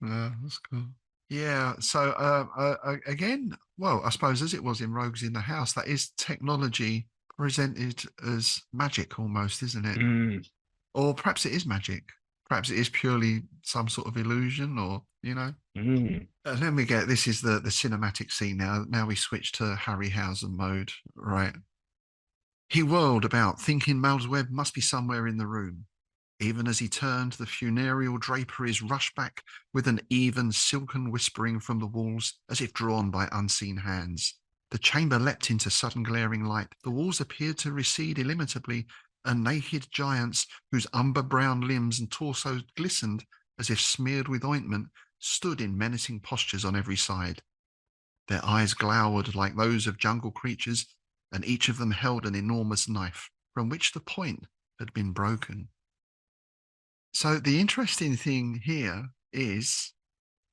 that's cool. Yeah. So again, well, I suppose as it was in Rogues in the House, that is technology presented as magic almost, isn't it? Or perhaps it is magic. Perhaps it is purely some sort of illusion, or, And then we get, this is the cinematic scene now. Now we switch to Harryhausen mode, right? He whirled about, thinking Maldweb must be somewhere in the room. Even as he turned, the funereal draperies rushed back with an even silken whispering from the walls, as if drawn by unseen hands. The chamber leapt into sudden glaring light. The walls appeared to recede illimitably, and naked giants, whose umber-brown limbs and torsos glistened as if smeared with ointment, stood in menacing postures on every side. Their eyes glowered like those of jungle creatures, and each of them held an enormous knife, from which the point had been broken. So the interesting thing here is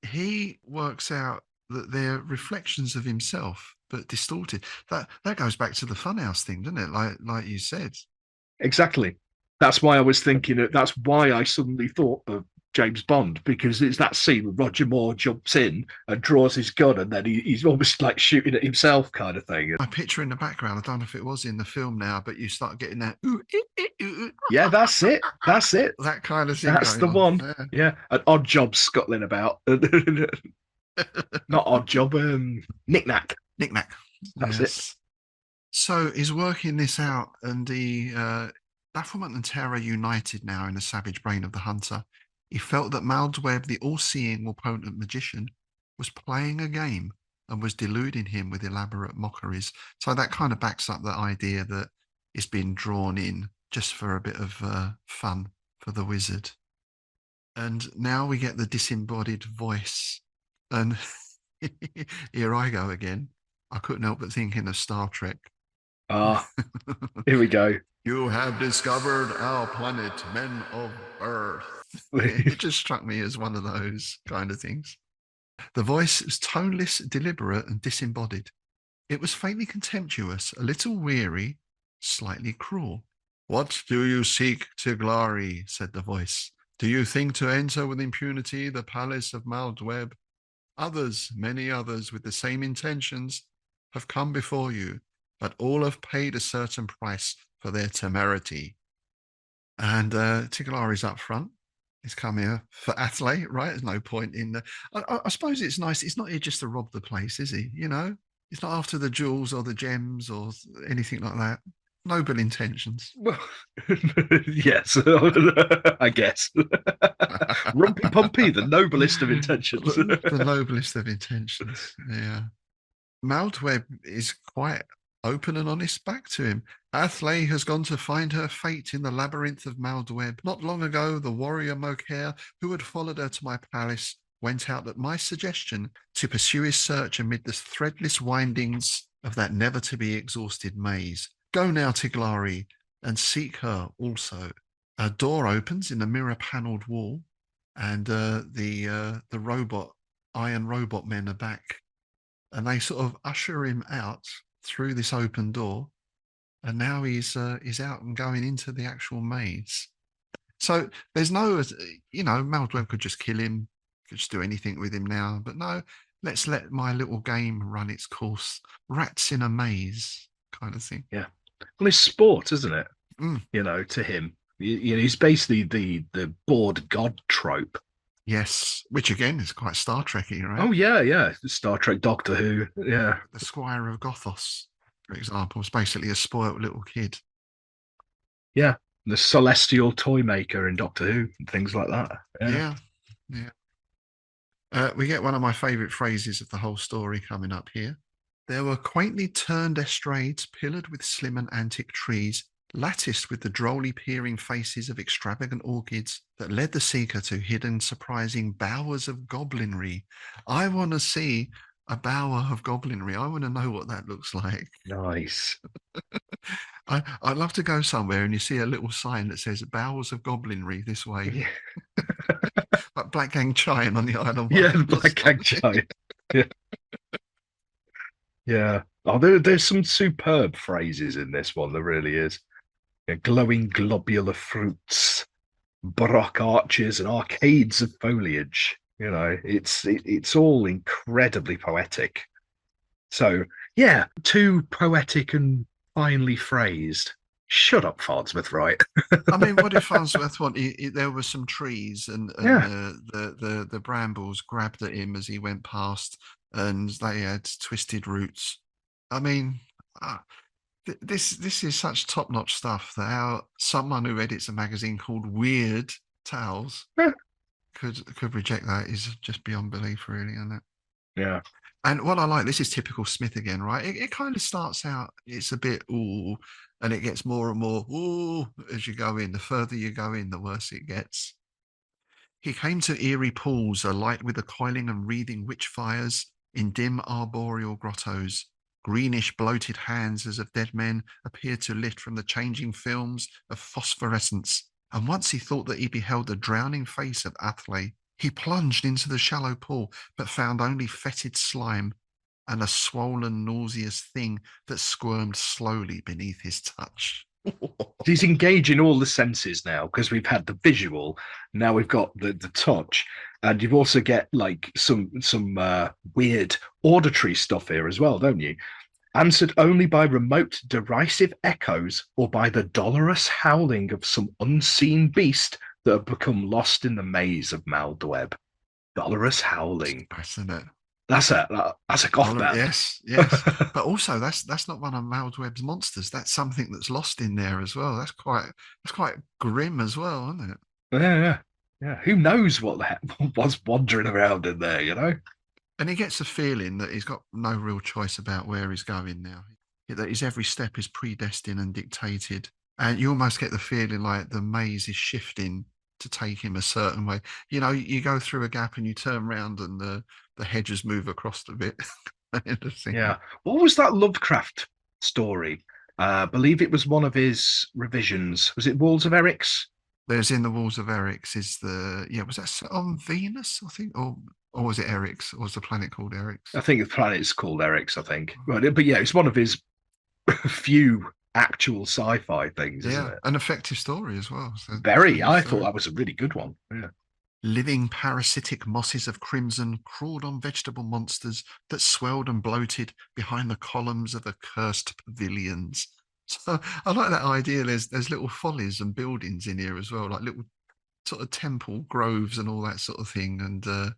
he works out that they're reflections of himself, but distorted. That goes back to the funhouse thing, doesn't it? Like you said. Exactly. That's why I was thinking that. That's why I suddenly thought of James Bond, because it's that scene where Roger Moore jumps in and draws his gun, and then he's almost like shooting at himself, kind of thing. My picture in the background, I don't know if it was in the film now, but you start getting that. Yeah, that's it. That's it. That kind of thing. That's the one. Yeah, an odd job scuttling about. Not odd job. Knick-knack. Knick-knack. That's it. So he's working this out, and the bafflement and terror united now in the savage brain of the hunter. He felt that Maldweb, the all-seeing, all-potent magician, was playing a game and was deluding him with elaborate mockeries. So that kind of backs up the idea that it's been drawn in just for a bit of fun for the wizard. And now we get the disembodied voice. And here I go again. I couldn't help but thinking of Star Trek. Here we go. You have discovered our planet, men of Earth. It just struck me as one of those kind of things. The voice was toneless, deliberate, and disembodied. It was faintly contemptuous, a little weary, slightly cruel. What do you seek, Tiglari? Said the voice. Do you think to enter with impunity the palace of Maldweb? Others, many others, with the same intentions, have come before you, but all have paid a certain price for their temerity. And Tiglari's up front. He's come here for Athlay, right? There's no point in the... I suppose it's nice. He's not here just to rob the place, is he? You know? He's not after the jewels or the gems or anything like that. Noble intentions. Well, yes, I guess. Rumpy Pumpy, the noblest of intentions. The noblest of intentions, yeah. Maldweb is quite open and honest back to him. Athlay has gone to find her fate in the labyrinth of Maldweb. Not long ago, the warrior Mokair, who had followed her to my palace, went out at my suggestion to pursue his search amid the threadless windings of that never-to-be-exhausted maze. Go now, Tiglari, and seek her also. A door opens in the mirror-panelled wall, and the iron robot men are back. And they sort of usher him out through this open door, and now he's out and going into the actual maze. So there's no, Maldweb could just kill him, could just do anything with him now, but no, let's let my little game run its course. Rats in a maze kind of thing. Yeah. Well, it's sport, isn't it? Mm. To him. He's basically the bored god trope. Yes, which again is quite Star Trek-y, right? Oh, yeah. Star Trek, Doctor Who, yeah. The Squire of Gothos, for example, is basically a spoilt little kid. Yeah, the celestial toy maker in Doctor Who, and things like that. Yeah. We get one of my favourite phrases of the whole story coming up here. There were quaintly turned estrades pillared with slim and antique trees, latticed with the drolly peering faces of extravagant orchids that led the seeker to hidden, surprising bowers of goblinry. I want to see a bower of goblinry. I want to know what that looks like. Nice. I'd love to go somewhere and you see a little sign that says bowers of goblinry this way. Yeah. Like Black Gang Chine on the island. Yeah, Black Gang Chine. Yeah. Yeah. Oh, there's some superb phrases in this one. There really is. Glowing globular fruits, baroque arches, and arcades of foliage. It's all incredibly poetic. So, yeah, too poetic and finely phrased. Shut up, Farnsworth, right? I mean, what if Farnsworth wanted? There were some trees, and the brambles grabbed at him as he went past, and they had twisted roots. I mean, This is such top-notch stuff that someone who edits a magazine called Weird Tales could reject that is just beyond belief, really, isn't it? Yeah. And what I like, this is typical Smith again, right? It kind of starts out, it's a bit ooh, and it gets more and more ooh as you go in. The further you go in, the worse it gets. He came to eerie pools alight with the coiling and wreathing witch fires in dim arboreal grottos. Greenish bloated hands as of dead men appeared to lit from the changing films of phosphorescence. And once he thought that he beheld the drowning face of Athley, he plunged into the shallow pool, but found only fetid slime and a swollen, nauseous thing that squirmed slowly beneath his touch. He's engaging all the senses now because we've had the visual, now we've got the touch, and you've also get like some weird auditory stuff here as well, don't you? Answered only by remote derisive echoes or by the dolorous howling of some unseen beast that have become lost in the maze of Maldweb. Dolorous howling. Isn't it? That's a goth band. Yes. But also that's not one of Maldweb's monsters. That's something that's lost in there as well. That's quite grim as well, isn't it? Yeah. Who knows what the heck was wandering around in there, you know? And he gets a feeling that he's got no real choice about where he's going now. That his every step is predestined and dictated. And you almost get the feeling like the maze is shifting to take him a certain way. You know, you go through a gap and you turn around and the hedges move across a bit. Yeah. What was that Lovecraft story? I believe it was one of his revisions. Was it Walls of Eryx? There's in the Walls of Eryx was that on Venus, I think, or was it Eryx? Or was the planet called Eryx? I think the planet's called Eryx, I think. But yeah, it's one of his few actual sci-fi things, isn't it? An effective story as well. So very. I thought that was a really good one. Yeah. Living parasitic mosses of crimson crawled on vegetable monsters that swelled and bloated behind the columns of accursed pavilions. So I like that idea. There's little follies and buildings in here as well, like little sort of temple groves and all that sort of thing. And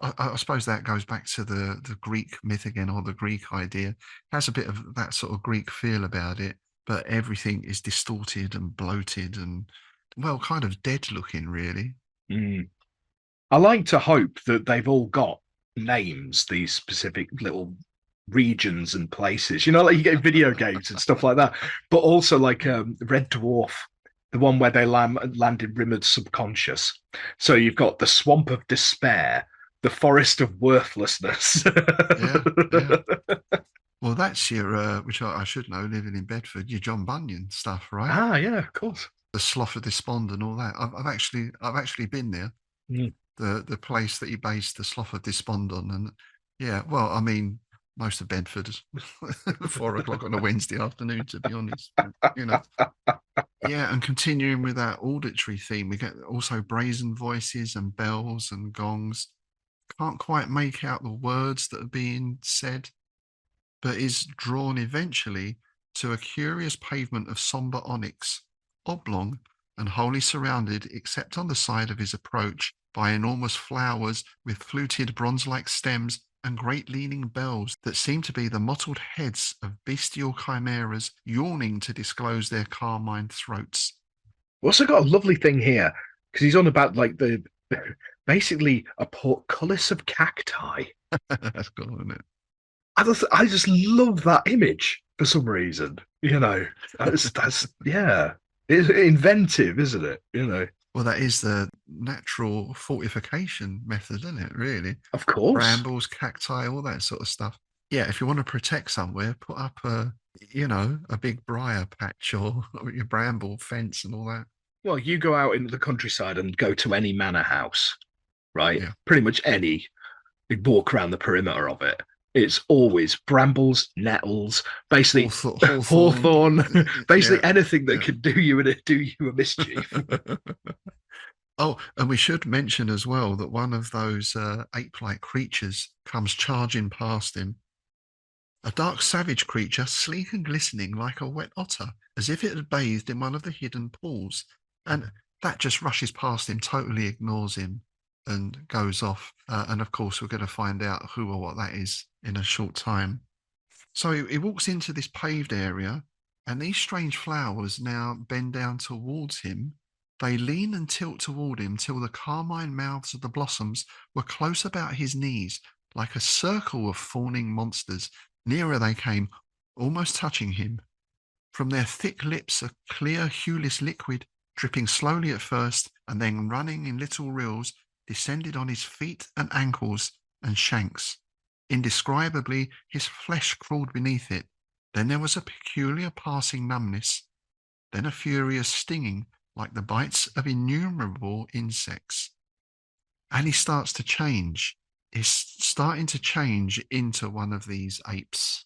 I suppose that goes back to the Greek myth again, or the Greek idea. It has a bit of that sort of Greek feel about it, but everything is distorted and bloated and, well, kind of dead looking, really. I like to hope that they've all got names, these specific little regions and places. You know, like you get video games and stuff like that, but also like Red Dwarf, the one where they land in Rimard's subconscious. So you've got the Swamp of Despair, the Forest of Worthlessness. Yeah. Well, that's your, which I should know, living in Bedford, your John Bunyan stuff, right? Ah, yeah, of course. The Slough of Despond and all that. I've actually been there. The place that he based the Slough of Despond on, and yeah, well, I mean, most of Bedford is 4 o'clock on a Wednesday afternoon, to be honest. You know. Yeah, and continuing with that auditory theme, we get also brazen voices and bells and gongs. Can't quite make out the words that are being said, but is drawn eventually to a curious pavement of sombre onyx, oblong and wholly surrounded, except on the side of his approach, by enormous flowers with fluted bronze-like stems and great leaning bells that seem to be the mottled heads of bestial chimeras yawning to disclose their carmine throats. We've also got a lovely thing here, because he's on about like basically a portcullis of cacti. That's cool, isn't it? I just love that image for some reason. You know, that's yeah, it's inventive, isn't it? You know. Well, that is the natural fortification method, isn't it, really? Of course. Brambles, cacti, all that sort of stuff. Yeah, if you want to protect somewhere, put up a big briar patch or your bramble fence and all that. Well, you go out into the countryside and go to any manor house, right? Yeah. Pretty much any. You walk around the perimeter of it. It's always brambles, nettles, basically hawthorn, basically anything that could do you a mischief. Oh, and we should mention as well that one of those ape-like creatures comes charging past him. A dark, savage creature, sleek and glistening like a wet otter, as if it had bathed in one of the hidden pools. And that just rushes past him, totally ignores him, and goes off. And of course, we're going to find out who or what that is in a short time. So he walks into this paved area, And these strange flowers now bend down towards him. They lean and tilt toward him till the carmine mouths of the blossoms were close about his knees, like a circle of fawning monsters. Nearer they came, almost touching him. From their thick lips a clear, hueless liquid, dripping slowly at first and then running in little rills, descended on his feet and ankles and shanks. Indescribably, his flesh crawled beneath it. Then there was a peculiar passing numbness, then a furious stinging like the bites of innumerable insects. And he starts to change. He's starting to change into one of these apes.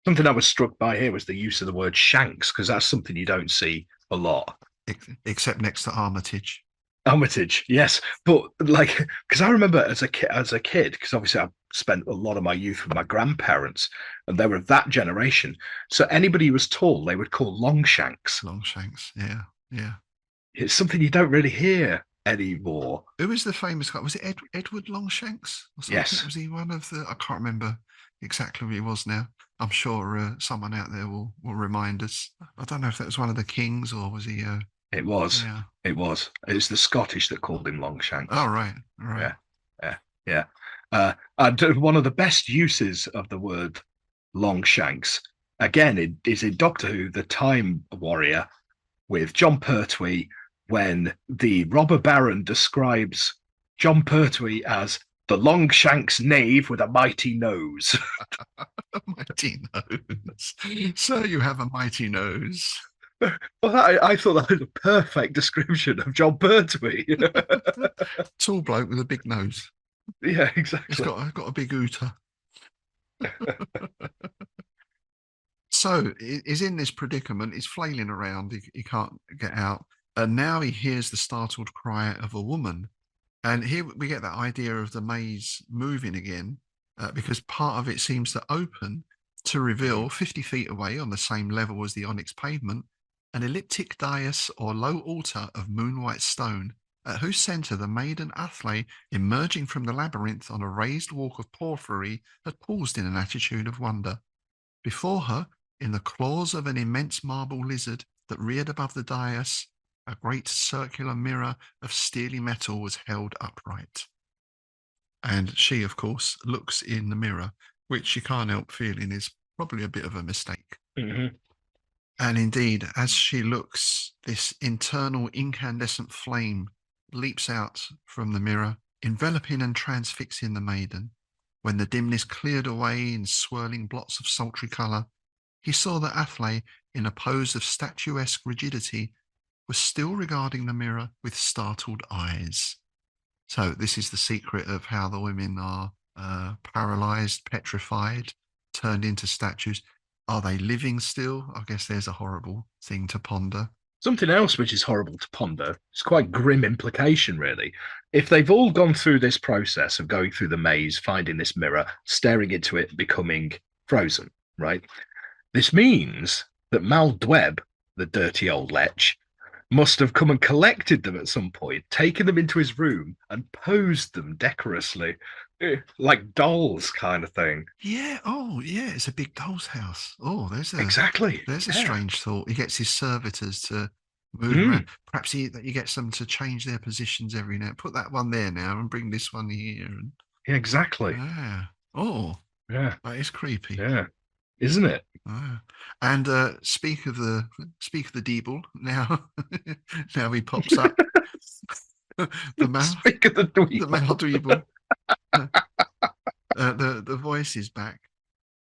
Something I was struck by here was the use of the word shanks, because that's something you don't see a lot. Except next to Armitage. Armitage, yes, but like, because I remember as a kid, because obviously I spent a lot of my youth with my grandparents, and they were of that generation. So anybody who was tall, they would call longshanks. Longshanks, yeah, yeah. It's something you don't really hear anymore. Who was the famous guy? Was it Edward Longshanks? Or something? Yes. Was he one of the? I can't remember exactly who he was now. I'm sure someone out there will remind us. I don't know if that was one of the kings or was he? It was. Yeah. It was. It was the Scottish that called him Longshanks. Oh, right. Right. Yeah. And one of the best uses of the word Longshanks, again, is in Doctor Who, the Time Warrior, with John Pertwee, when the robber baron describes John Pertwee as the Longshanks knave with a mighty nose. A mighty nose. So you have a mighty nose. Well, I thought that was a perfect description of John Pertwee. Tall bloke with a big nose. Yeah, exactly. He's got a big ooter. So he's in this predicament. He's flailing around. He can't get out. And now he hears the startled cry of a woman. And here we get that idea of the maze moving again, because part of it seems to open to reveal 50 feet away on the same level as the onyx pavement, an elliptic dais or low altar of moon-white stone, at whose centre the maiden Athlay, emerging from the labyrinth on a raised walk of porphyry, had paused in an attitude of wonder. Before her, in the claws of an immense marble lizard that reared above the dais, a great circular mirror of steely metal was held upright. And she, of course, looks in the mirror, which she can't help feeling is probably a bit of a mistake. Mm-hmm. And indeed, as she looks, this internal incandescent flame leaps out from the mirror, enveloping and transfixing the maiden. When the dimness cleared away in swirling blots of sultry colour, he saw that Athlay, in a pose of statuesque rigidity, was still regarding the mirror with startled eyes. So this is the secret of how the women are paralysed, petrified, turned into statues. Are they living still? I guess there's a horrible thing to ponder. Something else which is horrible to ponder, it's quite grim implication, really. If they've all gone through this process of going through the maze, finding this mirror, staring into it, becoming frozen, right? This means that Mal Dweb, the dirty old lech, must have come and collected them at some point, taken them into his room and posed them decorously, like dolls kind of thing. Yeah. Oh, yeah. It's a big doll's house. Oh, there's a strange thought. He gets his servitors to move around. Perhaps he gets them to change their positions every now. Put that one there now and bring this one here. And... Yeah, exactly. Yeah. Oh, yeah. That is creepy. Yeah. Isn't it? And speak of the Deeble now. Now he pops up. The Mal. Speak of the Dweeble. The Mal Dweeble. The voice is back.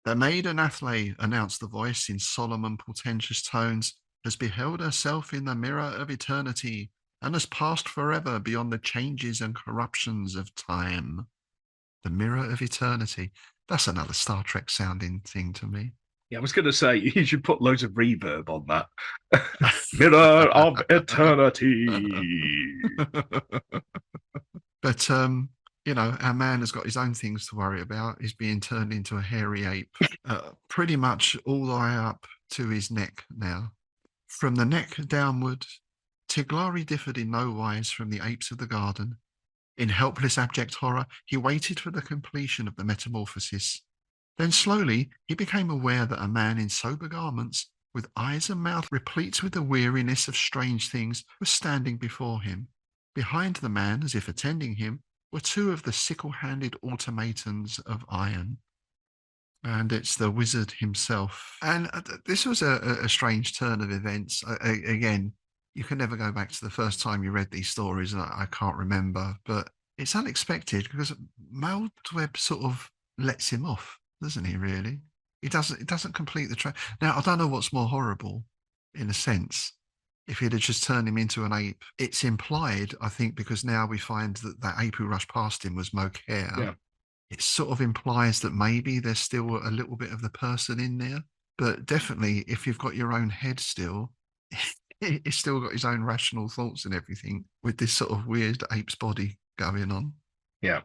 The maiden Athlay, announced the voice in solemn and portentous tones, has beheld herself in the mirror of eternity and has passed forever beyond the changes and corruptions of time. The mirror of eternity. That's another Star Trek sounding thing to me. Yeah, I was going to say, you should put loads of reverb on that. Mirror of eternity. But, our man has got his own things to worry about. He's being turned into a hairy ape, pretty much all the way up to his neck now. From the neck downward, Tiglari differed in no wise from the apes of the garden. In helpless abject horror, he waited for the completion of the metamorphosis. Then slowly he became aware that a man in sober garments with eyes and mouth replete with the weariness of strange things, was standing before him. Behind the man, as if attending him, were two of the sickle-handed automatons of iron. And it's the wizard himself. And this was a strange turn of events. Again, you can never go back to the first time you read these stories, and I can't remember. But it's unexpected because Maldweb sort of lets him off, doesn't he? Really, it doesn't complete the track. Now I don't know what's more horrible, in a sense. If he'd have just turned him into an ape, it's implied, I think, because now we find that ape who rushed past him was Mocair. Yeah. It sort of implies that maybe there's still a little bit of the person in there. But definitely, if you've got your own head still, he's still got his own rational thoughts and everything with this sort of weird ape's body going on. Yeah.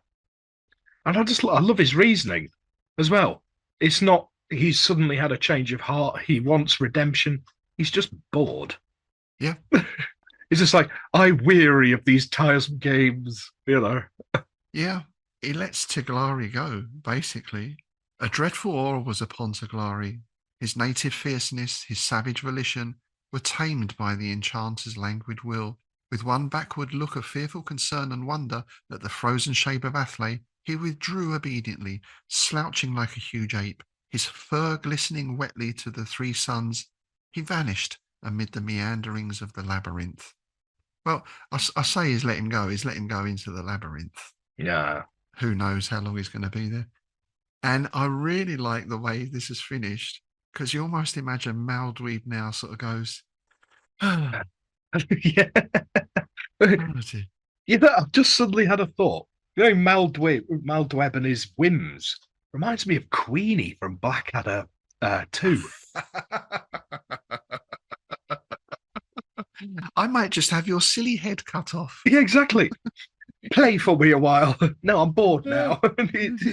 And I love his reasoning as well. It's not he's suddenly had a change of heart. He wants redemption. He's just bored. Yeah. He's just like, I weary of these tiresome games, you know. Yeah. He lets Teglari go, basically. A dreadful awe was upon Teglari. His native fierceness, his savage volition, were tamed by the enchanter's languid will. With one backward look of fearful concern and wonder at the frozen shape of Athlay, he withdrew obediently, slouching like a huge ape, his fur glistening wetly to the three suns. He vanished amid the meanderings of the labyrinth. Well, I say he's let him go. He's let him go into the labyrinth. Yeah. Who knows how long he's going to be there. And I really like the way this is finished, because you almost imagine Maldweb now sort of goes, Yeah. oh, dear. Yeah, I've just suddenly had a thought. You know, Maldweb and his whims reminds me of Queenie from Blackadder 2. I might just have your silly head cut off. Yeah, exactly. Play for me a while. No, I'm bored now. It's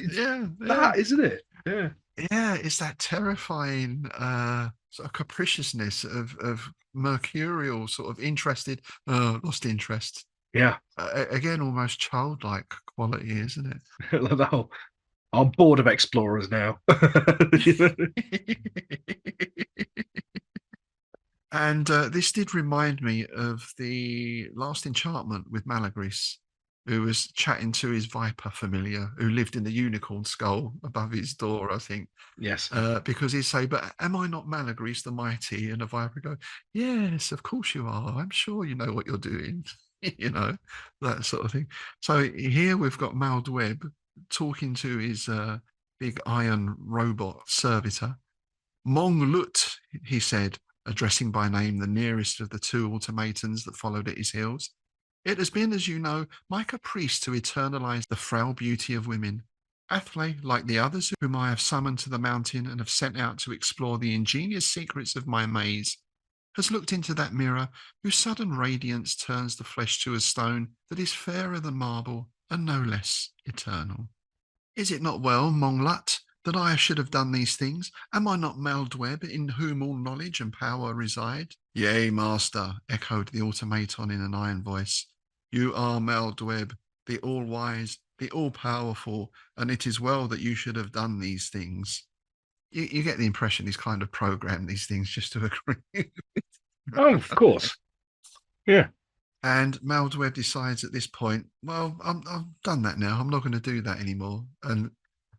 that, isn't it? Yeah. Yeah, it's that terrifying sort of capriciousness of mercurial, sort of interested, lost interest. Yeah. Again, almost childlike quality, isn't it? Like the whole, I'm bored of explorers now. And this did remind me of the last enchantment with Malagris, who was chatting to his viper familiar who lived in the unicorn skull above his door, I think. Yes. Because he'd say, but am I not Malagris the mighty? And the viper would go, yes, of course you are. I'm sure you know what you're doing. You know, that sort of thing. So here we've got Maldweb talking to his big iron robot servitor. Mong Lut, he said, addressing by name the nearest of the two automatons that followed at his heels. It has been, as you know, my caprice to eternalize the frail beauty of women. Athlay, like the others whom I have summoned to the mountain and have sent out to explore the ingenious secrets of my maze, has looked into that mirror whose sudden radiance turns the flesh to a stone that is fairer than marble and no less eternal. Is it not well, Monglut, that I should have done these things? Am I not Maldweb, in whom all knowledge and power reside? Yea, master, echoed the automaton in an iron voice. You are Maldweb, the all-wise, the all-powerful, and it is well that you should have done these things. You get the impression he's kind of programmed these things just to agree. Oh, of course. Yeah. And Maldweb decides at this point, well, I've done that now. I'm not going to do that anymore. And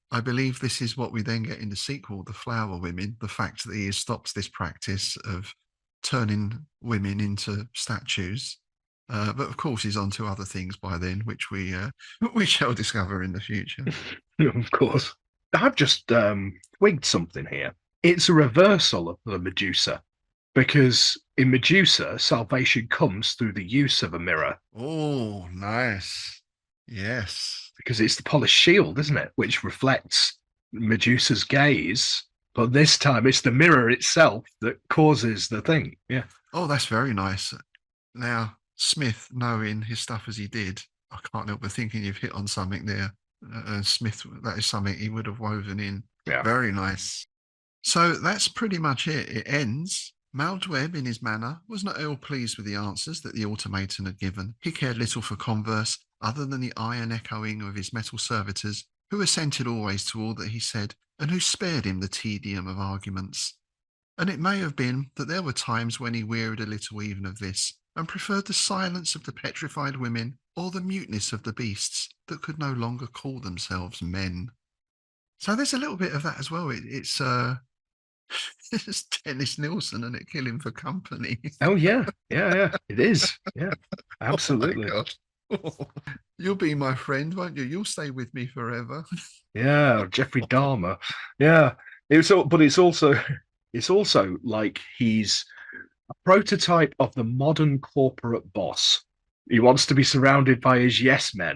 I believe this is what we then get in the sequel, The Flower Women, the fact that he stops this practice of turning women into statues. But of course, he's on to other things by then, which we shall discover in the future. Of course. I've just twigged something here. It's a reversal of the Medusa, because in Medusa, salvation comes through the use of a mirror. Oh, nice. Yes. Because it's the polished shield, isn't it? Which reflects Medusa's gaze. But this time it's the mirror itself that causes the thing. Yeah. Oh, that's very nice. Now, Smith, knowing his stuff as he did, I can't help but thinking you've hit on something there. Smith, that is something he would have woven in. Yeah. Very nice. So that's pretty much it. It ends. Maldweb, in his manner, was not ill pleased with the answers that the automaton had given. He cared little for converse, other than the iron echoing of his metal servitors, who assented always to all that he said, and who spared him the tedium of arguments. And it may have been that there were times when he wearied a little even of this, and preferred the silence of the petrified women or the muteness of the beasts that could no longer call themselves men. So there's a little bit of that as well. It's it's Dennis Nilsson and it Killing for Company. Oh yeah, it is. Yeah, absolutely. Oh my God. You'll be my friend, won't you? You'll stay with me forever. Yeah, Jeffrey Dahmer. Yeah, but it's also like he's a prototype of the modern corporate boss. He wants to be surrounded by his yes men,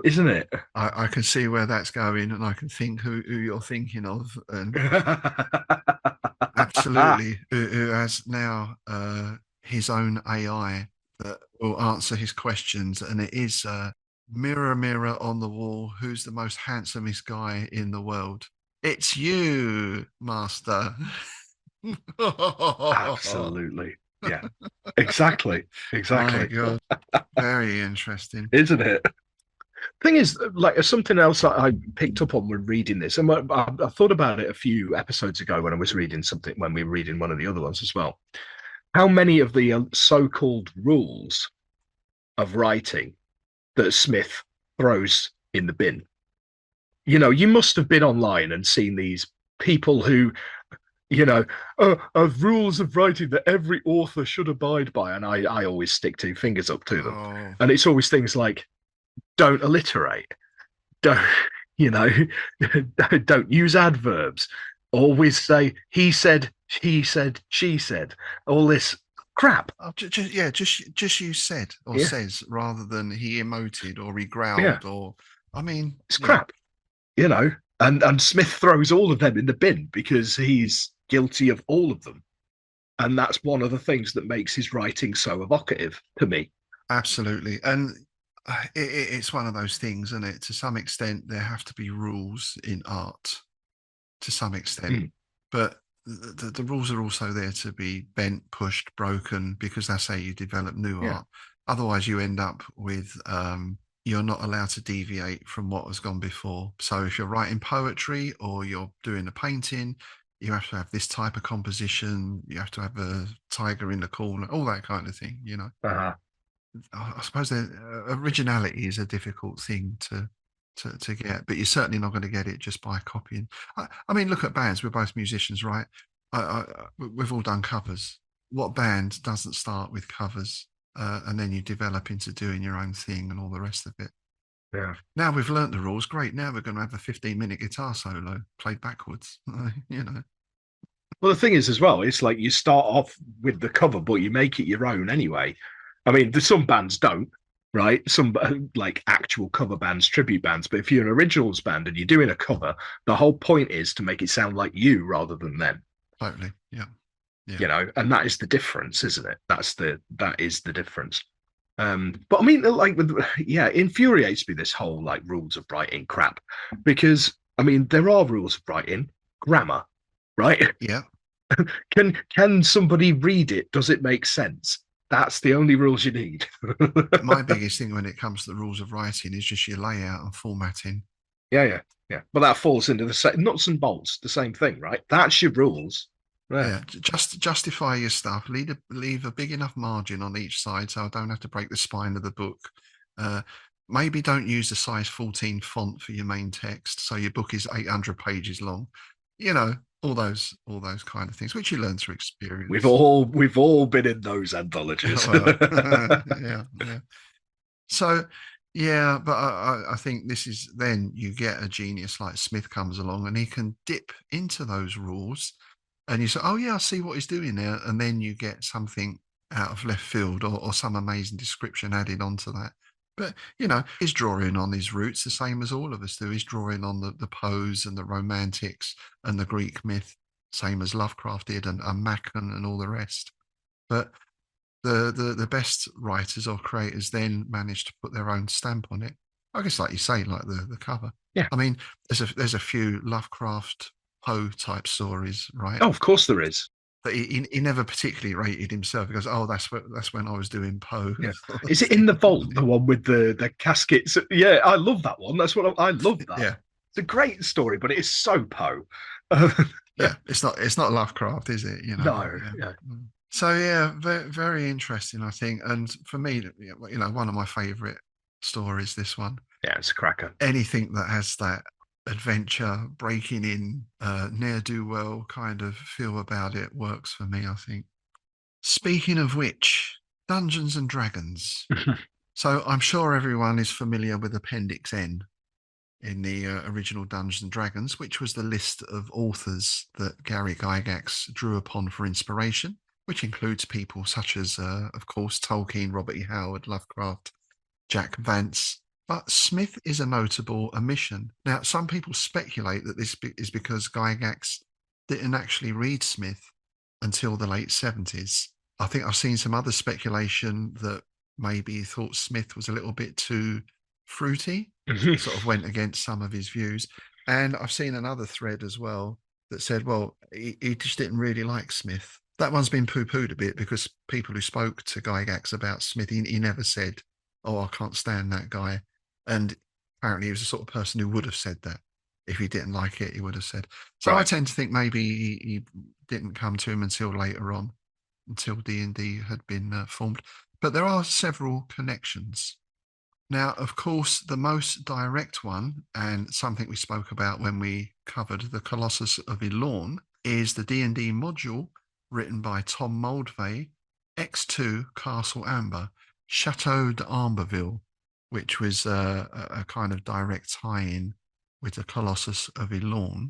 isn't it? I can see where that's going, and I can think who you're thinking of, and absolutely, who has now his own AI that will answer his questions, and it is mirror, mirror on the wall, who's the most handsomest guy in the world? It's you, Master. Absolutely. Yeah, exactly. My God. Very interesting, isn't it? Thing is, like something else I picked up on when reading this, and I thought about it a few episodes ago when I was reading something, when we were reading one of the other ones as well. How many of the so-called rules of writing that Smith throws in the bin? You must have been online and seen these people who, of rules of writing that every author should abide by, and I always stick two fingers up to them. Oh. And it's always things like, don't alliterate, don't don't use adverbs, always say he said, she said, she said, all this crap. Just use said or says rather than he emoted or he growled or it's crap, and Smith throws all of them in the bin because he's guilty of all of them, and that's one of the things that makes his writing so evocative to me. Absolutely. And it's one of those things, isn't it? To some extent there have to be rules in art to some extent, but the rules are also there to be bent, pushed, broken, because that's how you develop new art. Otherwise you end up with you're not allowed to deviate from what has gone before. So if you're writing poetry or you're doing a painting, you have to have this type of composition, you have to have a tiger in the corner, all that kind of thing, I suppose originality is a difficult thing to get, but you're certainly not going to get it just by copying. I mean, look at bands. We're both musicians, right? We've all done covers. What band doesn't start with covers and then you develop into doing your own thing and all the rest of it? Yeah. Now we've learnt the rules. Great. Now we're going to have a 15-minute guitar solo played backwards. Well, the thing is, as well, it's like you start off with the cover, but you make it your own anyway. I mean, some bands don't, right? Some like actual cover bands, tribute bands. But if you're an originals band and you're doing a cover, the whole point is to make it sound like you rather than them. Totally. Yeah. And that is the difference, isn't it? That is the difference. But I mean, like, it infuriates me, this whole like rules of writing crap, because I mean, there are rules of writing, grammar, right? Yeah. Can somebody read it? Does it make sense? That's the only rules you need. My biggest thing when it comes to the rules of writing is just your layout and formatting. Yeah. But that falls into the same nuts and bolts, the same thing, right? That's your rules. Yeah, just justify your stuff. Leave a big enough margin on each side so I don't have to break the spine of the book. Maybe don't use the size 14 font for your main text, so your book is 800 pages long. All those kind of things, which you learn through experience. We've all been in those anthologies. Yeah. So, but I think this is, then you get a genius like Smith comes along and he can dip into those rules. And you say, oh, yeah, I see what he's doing there. And then you get something out of left field or some amazing description added onto that. But, he's drawing on his roots the same as all of us do. He's drawing on the Poes and the Romantics and the Greek myth, same as Lovecraft did and Machen and all the rest. But the best writers or creators then manage to put their own stamp on it. I guess, like you say, like the cover. Yeah. I mean, there's a few Lovecraft Poe type stories, right? Oh, of course there is. But he never particularly rated himself. He goes, oh, that's when I was doing Poe. Yeah. Is it in the vault, the one with the caskets? Yeah, I love that one. That's what I love that. Yeah. It's a great story, but it is so Poe. Yeah, it's not Lovecraft, is it? You know. No, Yeah. yeah. So yeah, very, very interesting, I think. And for me, you know, one of my favourite stories. This one. Yeah, it's a cracker. Anything that has that adventure, breaking in, ne'er-do-well kind of feel about it works for me, I think. Speaking of which, Dungeons and Dragons. So I'm sure everyone is familiar with Appendix N in the original Dungeons and Dragons, which was the list of authors that Gary Gygax drew upon for inspiration, which includes people such as, of course, Tolkien, Robert E. Howard, Lovecraft, Jack Vance. But Smith is a notable omission. Now, some people speculate that this is because Gygax didn't actually read Smith until the late 70s. I think I've seen some other speculation that maybe he thought Smith was a little bit too fruity, sort of went against some of his views. And I've seen another thread as well that said, well, he just didn't really like Smith. That one's been poo-pooed a bit because people who spoke to Gygax about Smith, he never said, oh, I can't stand that guy. And apparently he was the sort of person who would have said that. If he didn't like it, he would have said. So I tend to think maybe he didn't come to him until later on, until D&D had been formed. But there are several connections. Now, of course, the most direct one, and something we spoke about when we covered the Colossus of Elorn, is the D&D module written by Tom Moldvay, X2 Castle Amber, Chateau d'Amberville, which was a kind of direct tie-in with the Colossus of Elorn.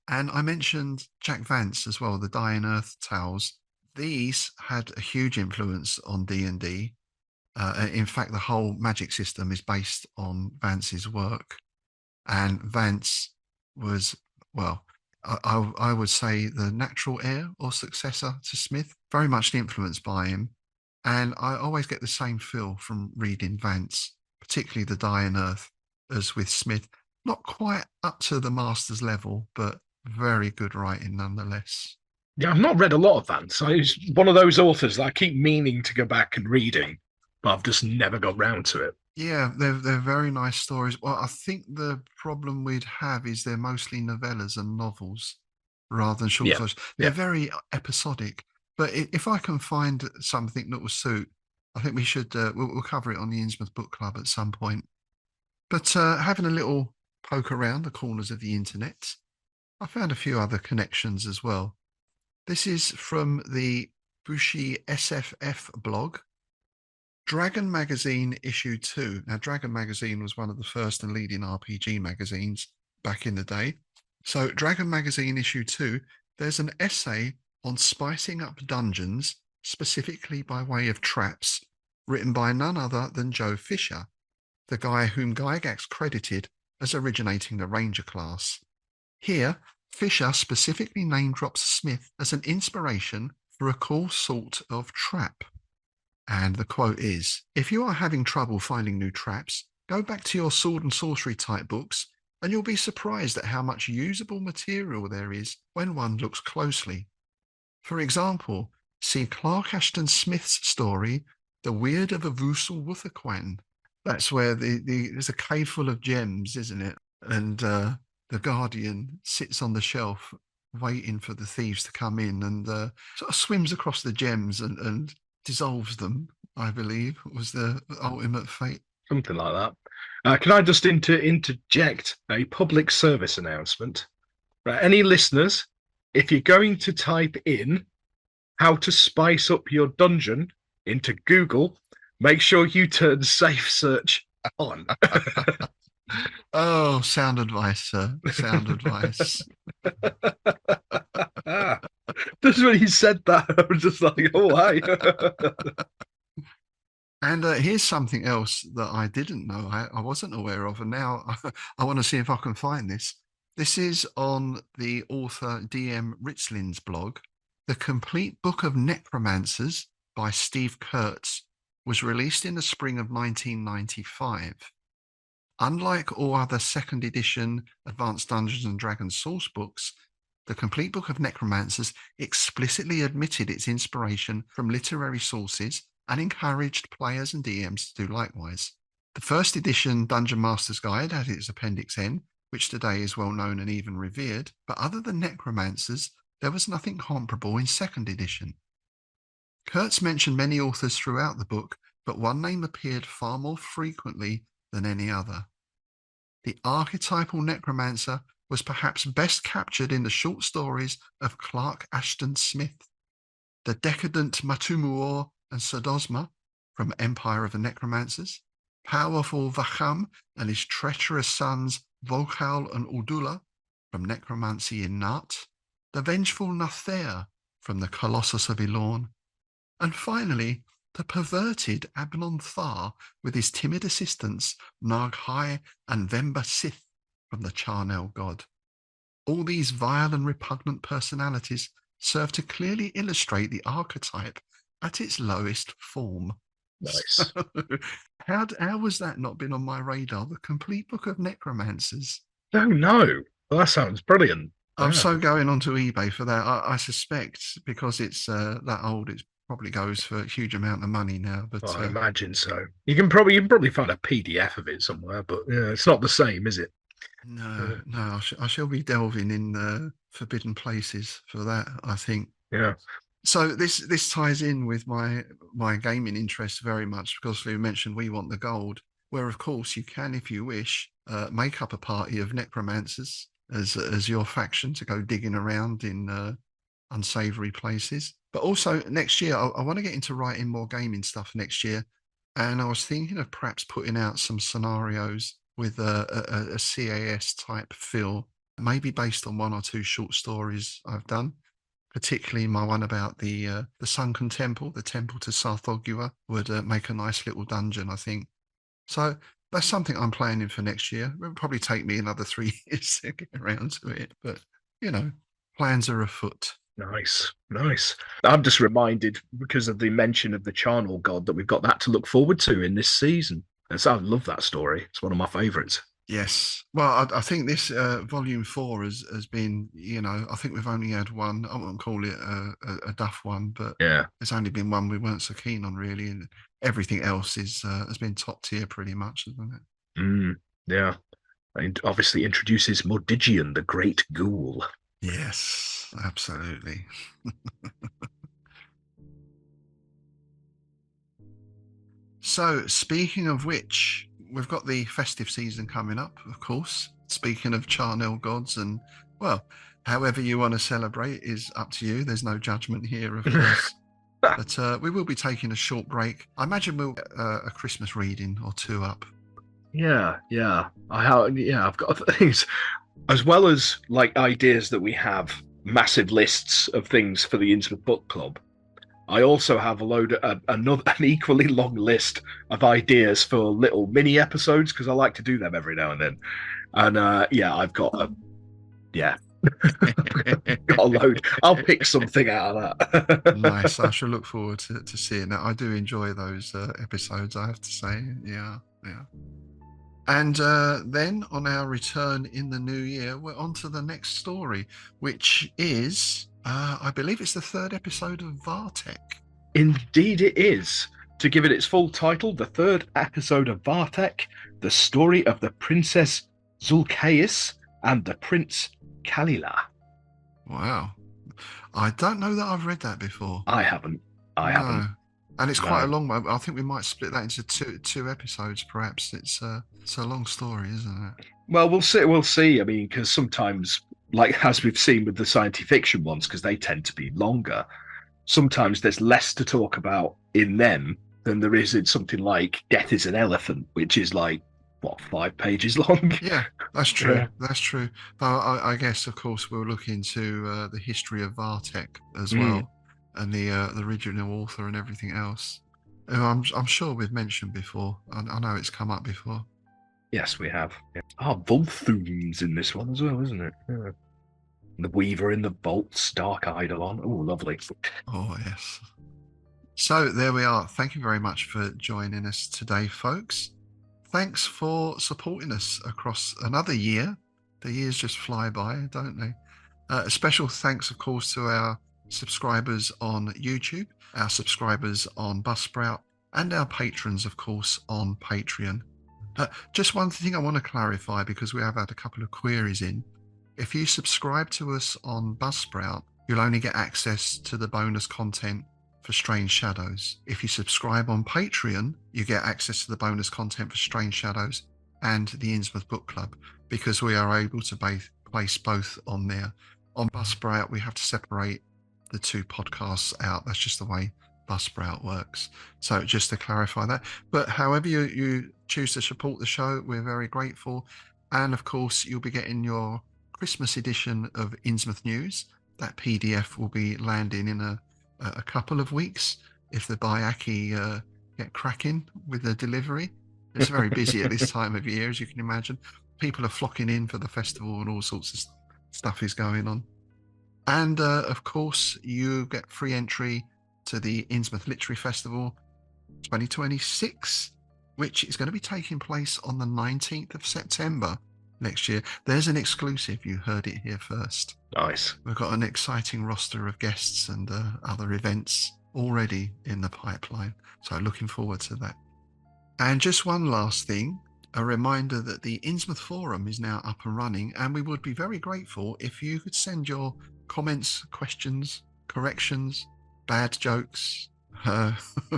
And I mentioned Jack Vance as well, the Dying Earth Tales. These had a huge influence on D&D. In fact, the whole magic system is based on Vance's work. And Vance was, well, I would say the natural heir or successor to Smith, very much influenced by him. And I always get the same feel from reading Vance, particularly the Dying Earth, as with Smith. Not quite up to the master's level, but very good writing nonetheless. Yeah, I've not read a lot of Vance. He's one of those authors that I keep meaning to go back and reading, but I've just never got round to it. Yeah, they're very nice stories. Well, I think the problem we'd have is they're mostly novellas and novels rather than short stories. They're very episodic. But if I can find something that will suit, I think we should, we'll cover it on the Innsmouth Book Club at some point. But having a little poke around the corners of the internet, I found a few other connections as well. This is from the Bushi SFF blog. Dragon Magazine issue 2. Now, Dragon Magazine was one of the first and leading RPG magazines back in the day. So, Dragon Magazine issue 2, there's an essay on spicing up dungeons, specifically by way of traps, written by none other than Joe Fisher, the guy whom Gygax credited as originating the Ranger class. Here, Fisher specifically name-drops Smith as an inspiration for a cool sort of trap. And the quote is, if you are having trouble finding new traps, go back to your sword and sorcery type books and you'll be surprised at how much usable material there is when one looks closely. For example, see Clark Ashton Smith's story, The Weird of a Vusel Wutherquan. That's where there's a cave full of gems, isn't it? And the Guardian sits on the shelf waiting for the thieves to come in and sort of swims across the gems and dissolves them, I believe, was the ultimate fate. Something like that. Can I just interject a public service announcement? Right, any listeners, if you're going to type in how to spice up your dungeon into Google, make sure you turn safe search on. Oh, sound advice, sir. Sound advice. Just when he said that, I was just like, oh, hi. And here's something else that I didn't know, I wasn't aware of, and now I want to see if I can find this. This is on the author DM Ritzlin's blog. The Complete Book of Necromancers by Steve Kurtz was released in the spring of 1995. Unlike all other second edition Advanced Dungeons and Dragons source books, the Complete Book of Necromancers explicitly admitted its inspiration from literary sources and encouraged players and DMs to do likewise. The first edition Dungeon Master's Guide had its Appendix N, which today is well known and even revered, but other than necromancers, there was nothing comparable in 2nd edition. Kurtz mentioned many authors throughout the book, but one name appeared far more frequently than any other. The archetypal necromancer was perhaps best captured in the short stories of Clark Ashton Smith. The decadent Matumuor and Sodosma from Empire of the Necromancers, powerful Vacham and his treacherous sons Volkal and Uldula from Necromancy in Nart, the vengeful Nathair from the Colossus of Ilorn, and finally the perverted Abnon Thar with his timid assistants Narghai and Vemba Sith from the Charnel god. All these vile and repugnant personalities serve to clearly illustrate the archetype at its lowest form. Nice. So, how was that not been on my radar? The complete book of necromancers. Oh no. Well, that sounds brilliant. I'm Yeah. so going onto eBay for that. I suspect because it's that old, it probably goes for a huge amount of money now. But I imagine so. You can probably find a PDF of it somewhere, but yeah, it's not the same, is it? no, I shall be delving in forbidden places for that, I think. Yeah. So this ties in with my gaming interest very much, because we mentioned we want the gold, where of course you can, if you wish, make up a party of necromancers as your faction to go digging around in unsavory places. But also next year, I want to get into writing more gaming stuff next year, and I was thinking of perhaps putting out some scenarios with a CAS type feel, maybe based on 1 or 2 short stories I've done. Particularly my one about the sunken temple, the temple to Sarthogua, would make a nice little dungeon, I think. So that's something I'm planning for next year. It'll probably take me another 3 years to get around to it, but plans are afoot. Nice. I'm just reminded, because of the mention of the Charnel god, that we've got that to look forward to in this season. And so I love that story. It's one of my favourites. Yes. Well, I think this volume 4 has been, I think we've only had one. I wouldn't call it a duff one, but yeah, there's only been one we weren't so keen on, really. And everything else has been top tier pretty much, hasn't it? Yeah. And obviously introduces Mordigian, the great ghoul. Yes, absolutely. So, speaking of which, we've got the festive season coming up, of course. Speaking of Charnel gods, and, well, however you want to celebrate is up to you. There's no judgment here, of course. But we will be taking a short break. I imagine we'll get a Christmas reading or 2 up. Yeah. I've got things, as well as like ideas that we have massive lists of things for the Innsmouth Book Club. I also have an equally long list of ideas for little mini episodes, because I like to do them every now and then. And I've got got a load. I'll pick something out of that. Nice. I shall look forward to seeing that. I do enjoy those episodes, I have to say. Yeah. And then on our return in the new year, we're on to the next story, which is, I believe it's the 3rd episode of Vartek. Indeed it is. To give it its full title, the 3rd episode of Vartek, the story of the Princess Zulkais and the Prince Kalila. Wow. I don't know that I've read that before. I haven't. And it's quite a long one. I think we might split that into two episodes, perhaps. It's a long story, isn't it? Well, we'll see. I mean, because sometimes, like as we've seen with the science fiction ones, because they tend to be longer, sometimes there's less to talk about in them than there is in something like Death is an Elephant, which is like, 5 pages long? Yeah, that's true. Yeah. That's true. But I guess, of course, we'll look into the history of Vartek as well, and the original author and everything else. I'm sure we've mentioned before. I know it's come up before. Yes, we have. Volthoom's in this one as well, isn't it? Yeah. The Weaver in the Vaults, Dark Eidolon. Oh, lovely. Oh, yes. So there we are. Thank you very much for joining us today, folks. Thanks for supporting us across another year. The years just fly by, don't they? A special thanks, of course, to our subscribers on YouTube, our subscribers on Buzzsprout, and our patrons, of course, on Patreon. Just one thing I want to clarify, because we have had a couple of queries in. If you subscribe to us on Buzzsprout, you'll only get access to the bonus content for Strange Shadows. If you subscribe on Patreon, you get access to the bonus content for Strange Shadows and the Innsmouth Book Club, because we are able to place both on there. On Buzzsprout, we have to separate the two podcasts out. That's just the way Buzzsprout works. So just to clarify that. But however you choose to support the show, we're very grateful. And of course, you'll be getting your Christmas edition of Innsmouth News. That PDF will be landing in a couple of weeks if the Bayaki get cracking with the delivery. It's very busy at this time of year, as you can imagine. People are flocking in for the festival and all sorts of stuff is going on. And of course, you get free entry to the Innsmouth Literary Festival 2026, which is going to be taking place on the 19th of September next year. There's an exclusive. You heard it here first. Nice. We've got an exciting roster of guests and other events already in the pipeline. So looking forward to that. And just one last thing, a reminder that the Innsmouth Forum is now up and running, and we would be very grateful if you could send your comments, questions, corrections, bad jokes,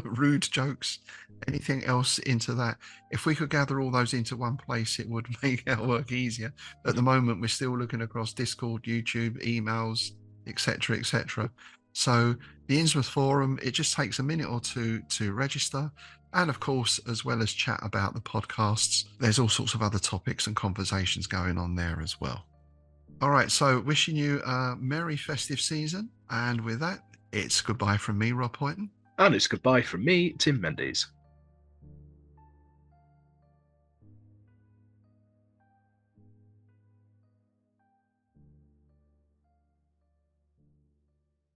rude jokes, anything else into that. If we could gather all those into one place, it would make our work easier. At the moment, we're still looking across Discord, YouTube, emails, etc., etc. So the Innsmouth Forum, it just takes a minute or two to register. And of course, as well as chat about the podcasts, there's all sorts of other topics and conversations going on there as well. All right, so wishing you a merry festive season. And with that, it's goodbye from me, Rob Poynton. And it's goodbye from me, Tim Mendes.